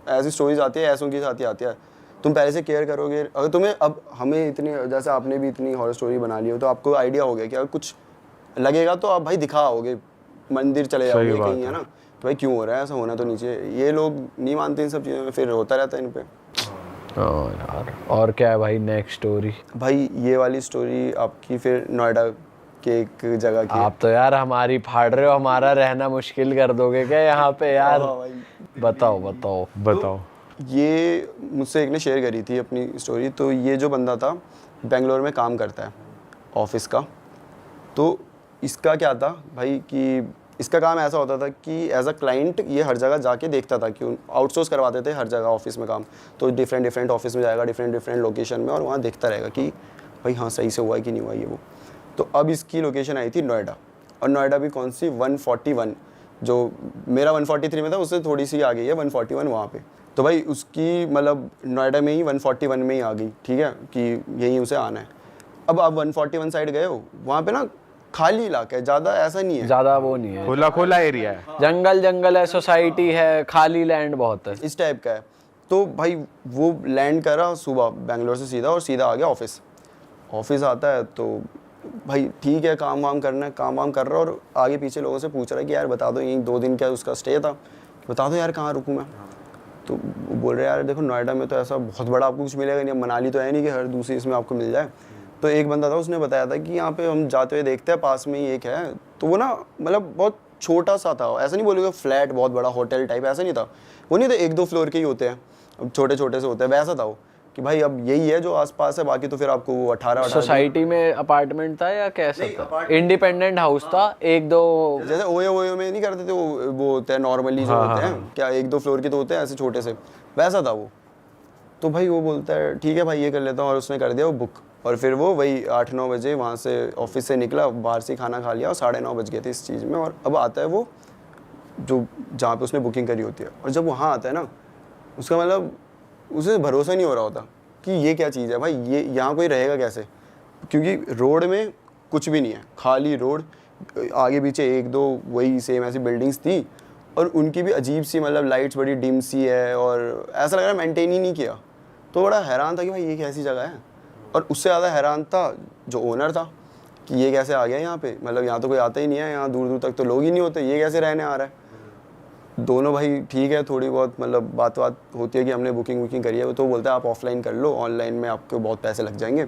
ऐसी स्टोरीज आती है ऐसों के साथ ही आती है। तुम पहले से केयर करोगे, अगर तुम्हें अब हमें इतनी, जैसे आपने भी इतनी हॉरर स्टोरी बना ली हो, तो आपको आइडिया हो गया कि अगर कुछ लगेगा तो आप भाई दिखाओगे, मंदिर चले जाओगे कहीं, है ना, कि भाई क्यों हो रहा है, ऐसा होना तो नीचे। ये लोग नहीं मानते इन सब चीज़ों में, फिर होता रहता है इन पे। हाँ यार, और क्या है भाई नेक्स्ट स्टोरी? भाई ये वाली स्टोरी आपकी फिर नोएडा के एक जगह की है। आप तो यार हमारी फाड़ रहे हो, हमारा रहना मुश्किल कर दोगे क्या यहाँ पे यार? हाँ भाई। बताओ बताओ बताओ। ये मुझसे एक ने शेयर करी थी अपनी स्टोरी। तो ये जो बंदा था बेंगलोर में काम करता है ऑफिस का। तो इसका क्या था भाई कि इसका काम ऐसा होता था कि एज अ क्लाइंट ये हर जगह जाके देखता था, कि आउटसोर्स करवाते थे हर जगह ऑफिस में काम। तो डिफरेंट ऑफिस में जाएगा, डिफरेंट लोकेशन में, और वहाँ देखता रहेगा कि भाई हाँ सही से हुआ है कि नहीं हुआ ये वो। तो अब इसकी लोकेशन आई थी नोएडा, और नोएडा भी कौन सी 141, जो मेरा 143 में था उससे थोड़ी सी आ गई है 141 वहाँ पे। तो भाई उसकी मतलब नोएडा में ही 141 में ही आ गई, ठीक है, कि यहीं उसे आना है। अब आप 141 साइड गए हो, वहाँ पे ना खाली इलाका है, ज़्यादा ऐसा नहीं है, ज्यादा वो नहीं है, खुला खुला एरिया है, जंगल है, सोसाइटी है, खाली लैंड बहुत है। इस टाइप का है। तो भाई वो लैंड करा सुबह बेंगलोर से सीधा, और सीधा आ गया ऑफिस आता है। तो भाई ठीक है, काम वाम करना है, काम वाम कर रहा है, और आगे पीछे लोगों से पूछ रहा है कि यार बता दो, यहीं 2 दिन क्या उसका स्टे था, बता दो यार कहाँ रुकूँ मैं। तो वो बोल रहे यार देखो नोएडा में तो ऐसा बहुत बड़ा आपको कुछ मिलेगा नहीं, मनाली तो है नहीं कि हर दूसरी इसमें आपको मिल जाए। तो एक बंदा था उसने बताया था कि यहाँ पे हम जाते हुए देखते हैं पास में ही एक है। तो वो ना मतलब बहुत छोटा सा था, ऐसा नहीं बोलेगा फ्लैट बहुत बड़ा होटल टाइप, ऐसा नहीं था, वो नहीं था 1-2 फ्लोर के ही होते हैं, छोटे छोटे से होते हैं, वैसा था वो कि भाई अब यही है जो आसपास है, बाकी तो फिर आपको वो 18 सोसाइटी में अपार्टमेंट था या कैसा था? इंडिपेंडेंट हाउस था, 1-2 जैसे ओयो में नहीं करते थे वो होते हैं नॉर्मली जो होते हैं, क्या 1-2 फ्लोर के तो होते हैं ऐसे छोटे से, वैसा था वो। तो भाई वो बोलता है ठीक है भाई ये कर लेता हूँ, और उसने कर दिया वो बुक। और फिर वो वही 8-9 बजे वहाँ से ऑफिस से निकला, बाहर से खाना खा लिया, और 9:30 बज गए थे इस चीज़ में। और अब आता है वो जो जहाँ पे उसने बुकिंग करी होती है, और जब वहाँ आता है ना, उसका मतलब उसे भरोसा नहीं हो रहा होता कि ये क्या चीज़ है भाई, ये यहाँ कोई रहेगा कैसे, क्योंकि रोड में कुछ भी नहीं है, खाली रोड, आगे पीछे 1-2 वही सेम ऐसी बिल्डिंग्स थी, और उनकी भी अजीब सी मतलब लाइट्स बड़ी डिम सी है, और ऐसा लग रहा है मेंटेन ही नहीं किया। तो बड़ा हैरान था कि भाई ये कैसी जगह है, और उससे ज़्यादा हैरान था जो ओनर था कि ये कैसे आ गया यहाँ पे, मतलब यहाँ तो कोई आता ही नहीं है, यहाँ दूर दूर तक तो लोग ही नहीं होते, ये कैसे रहने आ रहा है। दोनों भाई ठीक है, थोड़ी बहुत मतलब बात होती है कि हमने बुकिंग करी है, तो बोलता है आप ऑफलाइन कर लो, ऑनलाइन में आपको बहुत पैसे लग जाएंगे,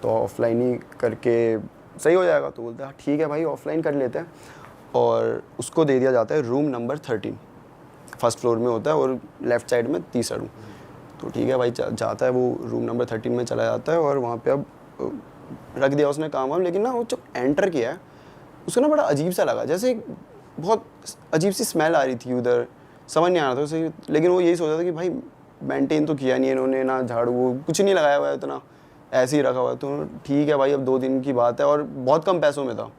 तो ऑफलाइन ही करके सही हो जाएगा। तो बोलता है ठीक है भाई ऑफलाइन कर लेते हैं, और उसको दे दिया जाता है रूम नंबर 13, फर्स्ट फ्लोर में होता है, और लेफ़्ट साइड में तीसरा रूम। तो ठीक है भाई जाता है वो रूम नंबर 13 में चला जाता है, और वहाँ पे अब रख दिया उसने काम वाम। लेकिन ना वो जब एंटर किया है उसको ना बड़ा अजीब सा लगा, जैसे बहुत अजीब सी स्मेल आ रही थी उधर, समझ नहीं आ रहा था उसे। लेकिन वो यही सोचा था कि भाई मेंटेन तो किया नहीं इन्होंने, ना झाड़ू वो कुछ नहीं लगाया हुआ है, इतना ऐसे ही रखा हुआ है। तो ठीक है भाई अब 2 दिन की बात है, और बहुत कम पैसों में था।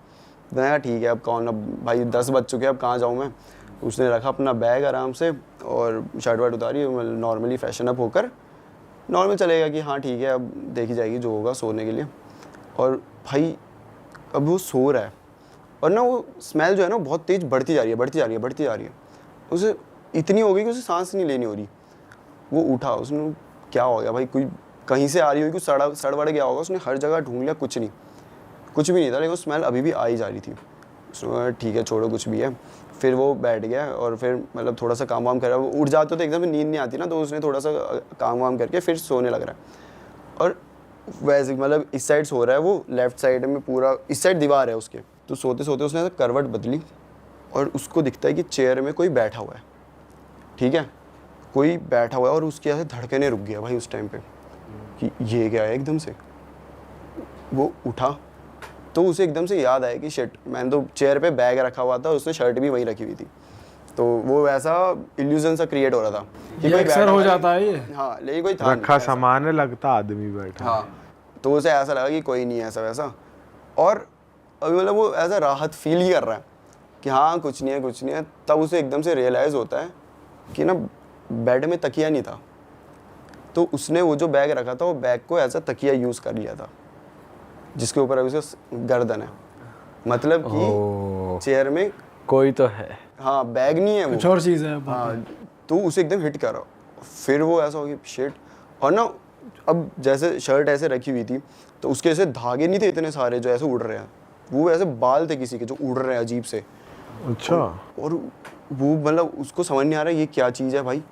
मैंने कहा ठीक है अब कौन, अब भाई 10 बज चुके हैं, अब कहाँ जाऊँ मैं। उसने रखा अपना बैग आराम से, और शर्ट वर्ट उतारी, नॉर्मली फैशन अप होकर नॉर्मल चलेगा कि हाँ ठीक है अब देखी जाएगी जो होगा सोने के लिए। और भाई अब वो सो रहा है और ना वो स्मेल जो है ना बहुत तेज़ बढ़ती जा रही है। उसे इतनी हो गई कि उसे सांस नहीं लेनी हो रही। वो उठा, उसने क्या हो गया भाई, कोई कहीं से आ रही होगी, कुछ सड़बड़ गया होगा। उसने हर जगह ढूंढ लिया, कुछ भी नहीं था, लेकिन वो स्मेल अभी भी आई जा रही थी। उसने ठीक है छोड़ो कुछ भी है। फिर वो बैठ गया और फिर मतलब थोड़ा सा काम वाम कर रहा है। वो उठ जाते तो एकदम नींद नहीं आती ना, तो उसने थोड़ा सा काम वाम करके फिर सोने लग रहा है। और वैसे मतलब इस साइड सो रहा है वो, लेफ्ट साइड में पूरा इस साइड दीवार है उसके। तो सोते सोते उसने ऐसा करवट बदली और उसको दिखता है कि चेयर में कोई बैठा हुआ है, ठीक है, कोई बैठा हुआ है। और उसकी ऐसे धड़कने रुक गया भाई उस टाइम पे कि ये क्या है। एकदम से वो उठा तो उसे एकदम से याद आया कि शिट, मैंने तो चेयर पे बैग रखा हुआ था, उसने शर्ट भी वहीं रखी हुई थी। तो वो वैसा इल्यूजन सा क्रिएट हो रहा था कि ये कोई अक्सर बैठा हो है। जाता है ये। हाँ, लेकिन कोई था रखा नहीं, सामान है, लगता आदमी बैठा। हाँ, तो उसे ऐसा लगा कि कोई नहीं है ऐसा वैसा। और अभी मतलब वो ऐसा राहत फील ही कर रहा है कि हाँ कुछ नहीं है। तब उसे एकदम से रियलाइज़ होता है कि ना बेड में तकिया नहीं था। तो उसने वो जो बैग रखा था वो बैग को ऐसा तकिया यूज़ कर लिया था, जिसके ऊपर अभी उसका गर्दन है। मतलब कि चेयर में कोई तो है। हाँ, बैग नहीं है वो, कुछ और चीज़ है। हाँ। तो उसे एकदम हिट करा। फिर वो ऐसा हो गया शिट। और ना अब जैसे शर्ट ऐसे रखी हुई थी तो उसके ऐसे धागे नहीं थे इतने सारे जो ऐसे उड़ रहे हैं, वो ऐसे बाल थे किसी के जो उड़ रहे हैं अजीब से। अच्छा। और वो मतलब उसको समझ नहीं आ रहा है ये क्या चीज़ है भाई।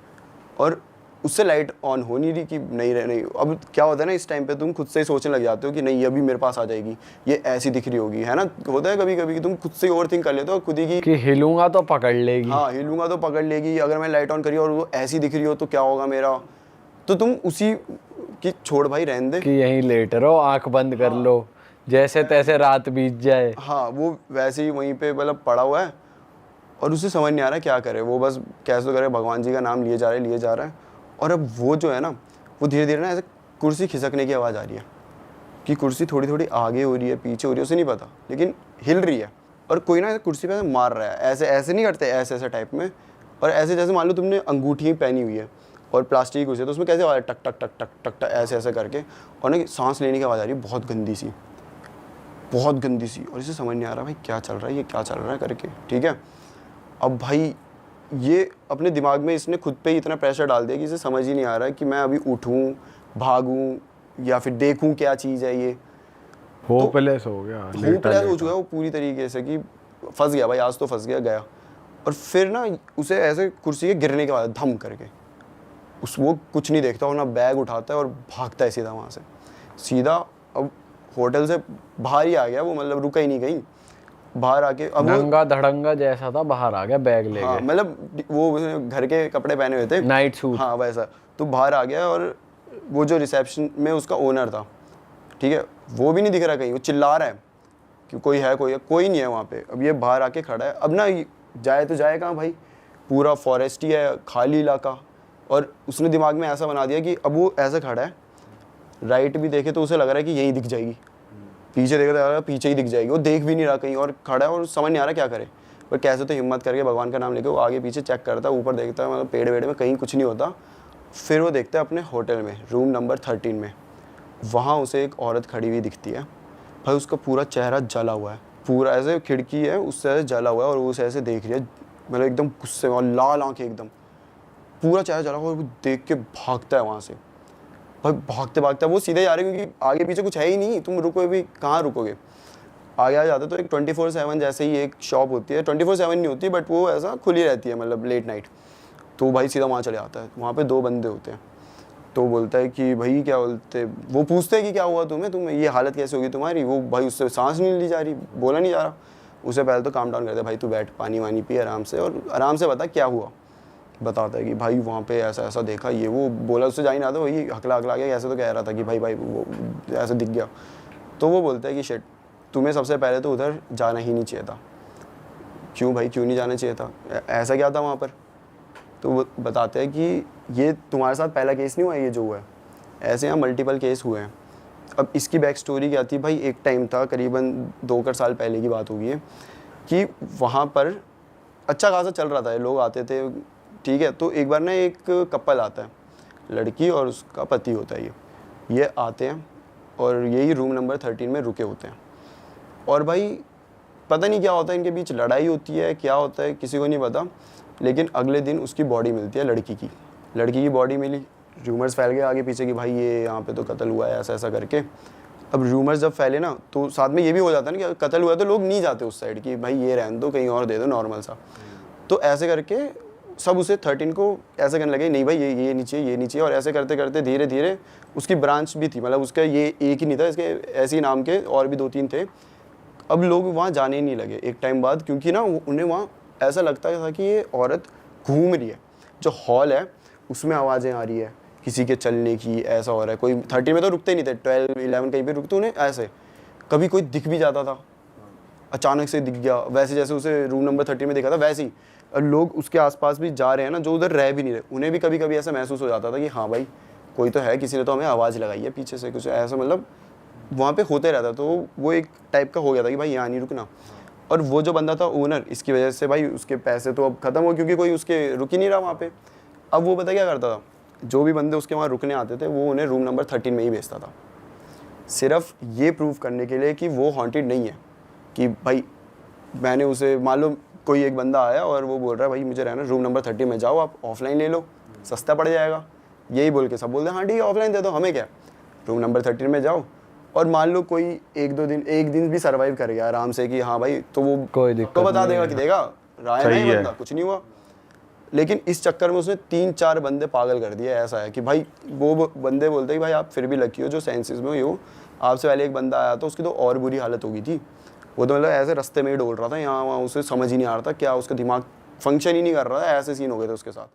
और उससे लाइट ऑन हो नहीं रही कि नहीं। अब क्या होता है ना, इस टाइम पे तुम खुद से ही सोचने लग जाते हो कि नहीं अभी मेरे पास आ जाएगी, ये ऐसी दिख रही होगी, है ना। होता है कभी कभी कि तुम खुद से ही ओवर थिंक कर लेते हो खुद ही कि हिलूंगा तो पकड़ लेगी। हाँ, हिलूंगा तो पकड़ लेगी, अगर मैं लाइट ऑन करी और वो ऐसी दिख रही हो तो क्या होगा मेरा। तो तुम उसी की छोड़ भाई, रहने दे कि यहीं लेट रहो, आंख बंद कर लो, जैसे तैसे रात बीत जाए। हाँ, वो वैसे ही वहीं पे मतलब पड़ा हुआ है और उसे समझ नहीं आ रहा क्या करे। वो बस कैसे तो करे, भगवान जी का नाम लिए जा रहा है। और अब वो जो है ना, वो धीरे धीरे ना ऐसे कुर्सी खिसकने की आवाज़ आ रही है कि कुर्सी थोड़ी थोड़ी आगे हो रही है, पीछे हो रही है, उसे नहीं पता, लेकिन हिल रही है। और कोई ना कुर्सी पे ऐसे मार रहा है, ऐसे नहीं करते, ऐसे टाइप में। और ऐसे जैसे मान लो तुमने अंगूठी पहनी हुई है और प्लास्टिक की कुर्सी है, तो उसमें कैसे आवाज़ टक टक टक टक टक टक ऐसे करके। और ना सांस लेने की आवाज़ आ रही है बहुत गंदी सी। और इसे समझ नहीं आ रहा भाई क्या चल रहा है करके, ठीक है। अब भाई ये अपने दिमाग में इसने खुद पे ही इतना प्रेशर डाल दिया कि इसे समझ ही नहीं आ रहा है कि मैं अभी उठूं, भागूं या फिर देखूं क्या चीज़ है ये। होपलेस हो गया, होपलेस हो चुका है वो पूरी तरीके से कि फंस गया भाई, आज तो फंस गया। और फिर ना उसे ऐसे कुर्सी के गिरने के बाद धम करके वो कुछ नहीं देखता और ना बैग उठाता है और भागता है सीधा वहाँ से, सीधा। अब होटल से बाहर ही आ गया वो, मतलब रुका ही नहीं कहीं, बाहर आके अब नंगा धड़ंगा जैसा था, बाहर आ गया बैग लेके। हाँ, मतलब वो घर के कपड़े पहने हुए थे, नाइट सूट। हाँ वैसा। तो बाहर आ गया और वो जो रिसेप्शन में उसका ओनर था, ठीक है, वो भी नहीं दिख रहा कहीं। वो चिल्ला रहा है कि कोई नहीं है वहाँ पे। अब ये बाहर आके खड़ा है। अब ना जाए तो जाए कहाँ भाई, पूरा फॉरेस्ट ही है, खाली इलाका। और उसने दिमाग में ऐसा बना दिया कि अब वो ऐसा खड़ा है, राइट भी देखे तो उसे लग रहा है कि यही दिख जाएगी, पीछे देखे तो पीछे ही दिख जाएगी। वो देख भी नहीं रहा कहीं और खड़ा है और समझ नहीं आ रहा क्या करे। पर कैसे तो हिम्मत करके भगवान का नाम लेके वो आगे पीछे चेक करता है, ऊपर देखता है, मतलब पेड़ वेड़ में कहीं कुछ नहीं होता। फिर वो देखता है अपने होटल में, रूम नंबर 13 में, वहाँ उसे एक औरत खड़ी हुई दिखती है भाई। उसका पूरा चेहरा जला हुआ है, पूरा ऐसे खिड़की है उससे ऐसे जला हुआ है और वो उसे ऐसे देख रही है, मतलब एकदम गुस्से में, और लाल आंखें एकदम, पूरा चेहरा जला हुआ। और वो देख के भागता है वहाँ से भाई, भागते वो सीधे जा रहे हैं क्योंकि आगे पीछे कुछ है ही नहीं। तुम रुको भी कहाँ रुकोगे, आगे आ जाते तो एक 24/7 जैसे ही एक शॉप होती है, 24/7 नहीं होती बट वो ऐसा खुली रहती है, मतलब लेट नाइट। तो भाई सीधा वहाँ चले आता है। वहाँ पे 2 बंदे होते हैं। तो बोलता है कि भाई क्या बोलते, वो पूछते हैं कि क्या हुआ तुम्हें ये हालत कैसे होगी तुम्हारी। वो भाई उससे सांस नहीं ली जा रही, बोला नहीं जा रहा। उसे पहले तो काम डाउन करते, भाई तू बैठ, पानी वानी पी आराम से, और आराम से बता क्या हुआ। बताता है कि भाई वहाँ पे ऐसा देखा, ये वो बोला, उससे जा ही ना था, वही हकला गया, ऐसे तो कह रहा था कि भाई वो ऐसे दिख गया। तो वो बोलता है कि शिट, तुम्हें सबसे पहले तो उधर जाना ही नहीं चाहिए था। क्यों भाई, क्यों नहीं जाना चाहिए था, ऐसा क्या था वहाँ पर। तो वो बताते हैं कि ये तुम्हारे साथ पहला केस नहीं हुआ है ये जो हुआ है, ऐसे यहाँ मल्टीपल केस हुए हैं। अब इसकी बैक स्टोरी क्या थी भाई, एक टाइम था करीबन 2 साल पहले की बात होगी कि वहाँ पर अच्छा खासा चल रहा था, लोग आते थे, ठीक है। तो एक बार ना एक कपल आता है लड़की और उसका पति होता है ये आते हैं और यही रूम नंबर 13 में रुके होते हैं। और भाई पता नहीं क्या होता है इनके बीच, लड़ाई होती है क्या होता है किसी को नहीं पता, लेकिन अगले दिन उसकी बॉडी मिलती है, लड़की की बॉडी मिली। रूमर्स फैल गए आगे पीछे कि भाई ये यहाँ पे तो कत्ल हुआ है, ऐसा ऐसा करके। अब रूमर्स जब फैले ना तो साथ में ये भी हो जाता है ना कि कत्ल हुआ है तो लोग नहीं जाते उस साइड कि भाई ये रहने दो, कहीं और दे दो नॉर्मल सा। तो ऐसे करके सब उसे 13 को ऐसे करने लगे, नहीं भाई ये नीचे, और ऐसे करते करते धीरे धीरे उसकी ब्रांच भी थी, मतलब उसका ये एक ही नहीं था, इसके ऐसे ही नाम के और भी 2-3 थे। अब लोग वहाँ जाने ही नहीं लगे एक टाइम बाद, क्योंकि ना उन्हें वहाँ ऐसा लगता था कि ये औरत घूम रही है। जो हॉल है उसमें आवाज़ें आ रही है किसी के चलने की, ऐसा हो रहा है। कोई 13 में तो रुकते नहीं थे, 12-11 कहीं पे रुकते, उन्हें ऐसे कभी कोई दिख भी जाता था, अचानक से दिख गया, वैसे जैसे उसे रूम नंबर 13 में देखा था वैसे ही। और लोग उसके आसपास भी जा रहे हैं ना, जो उधर रह भी नहीं रहे, उन्हें भी कभी कभी ऐसा महसूस हो जाता था कि हाँ भाई कोई तो है, किसी ने तो हमें आवाज़ लगाई है पीछे से, कुछ ऐसा मतलब वहाँ पे होते रहता। तो वो एक टाइप का हो गया था कि भाई यहाँ नहीं रुकना। और वो जो बंदा था ओनर, इसकी वजह से भाई उसके पैसे तो अब ख़त्म हो, क्योंकि कोई उसके रुक ही नहीं रहा वहाँ पे। अब वो पता क्या करता था, जो भी बंदे उसके वहाँ रुकने आते थे वो उन्हें रूम नंबर 13 में ही भेजता था, सिर्फ ये प्रूव करने के लिए कि वो हॉन्टेड नहीं है। कि भाई मैंने उसे, मान लो कोई एक बंदा आया और वो बोल रहा है भाई मुझे रहना रूम नंबर 13 में, जाओ आप ऑफलाइन ले लो, सस्ता पड़ जाएगा, यही बोल के सब बोलते हैं हाँ ठीक है ऑफलाइन दे दो, हमें क्या, रूम नंबर 13 में जाओ। और मान लो कोई एक दिन भी सर्वाइव कर गया आराम से कि हाँ भाई, तो वो कोई दिक्कत तो बता देगा कि देगा राय नहीं बंदा, कुछ नहीं हुआ। लेकिन इस चक्कर में उसने 3-4 बंदे पागल कर दिए। ऐसा है कि भाई वो बंदे बोलते हैं कि भाई आप फिर भी लकी हो जो सेंसेस में हो, आपसे पहले एक बंदा आया था उसकी तो और बुरी हालत हो गई थी, वो तो मतलब ऐसे रास्ते में ही डोल रहा था यहाँ वहाँ, उसे समझ ही नहीं आ रहा था क्या, उसका दिमाग फंक्शन ही नहीं कर रहा था, ऐसे सीन हो गए थे उसके साथ।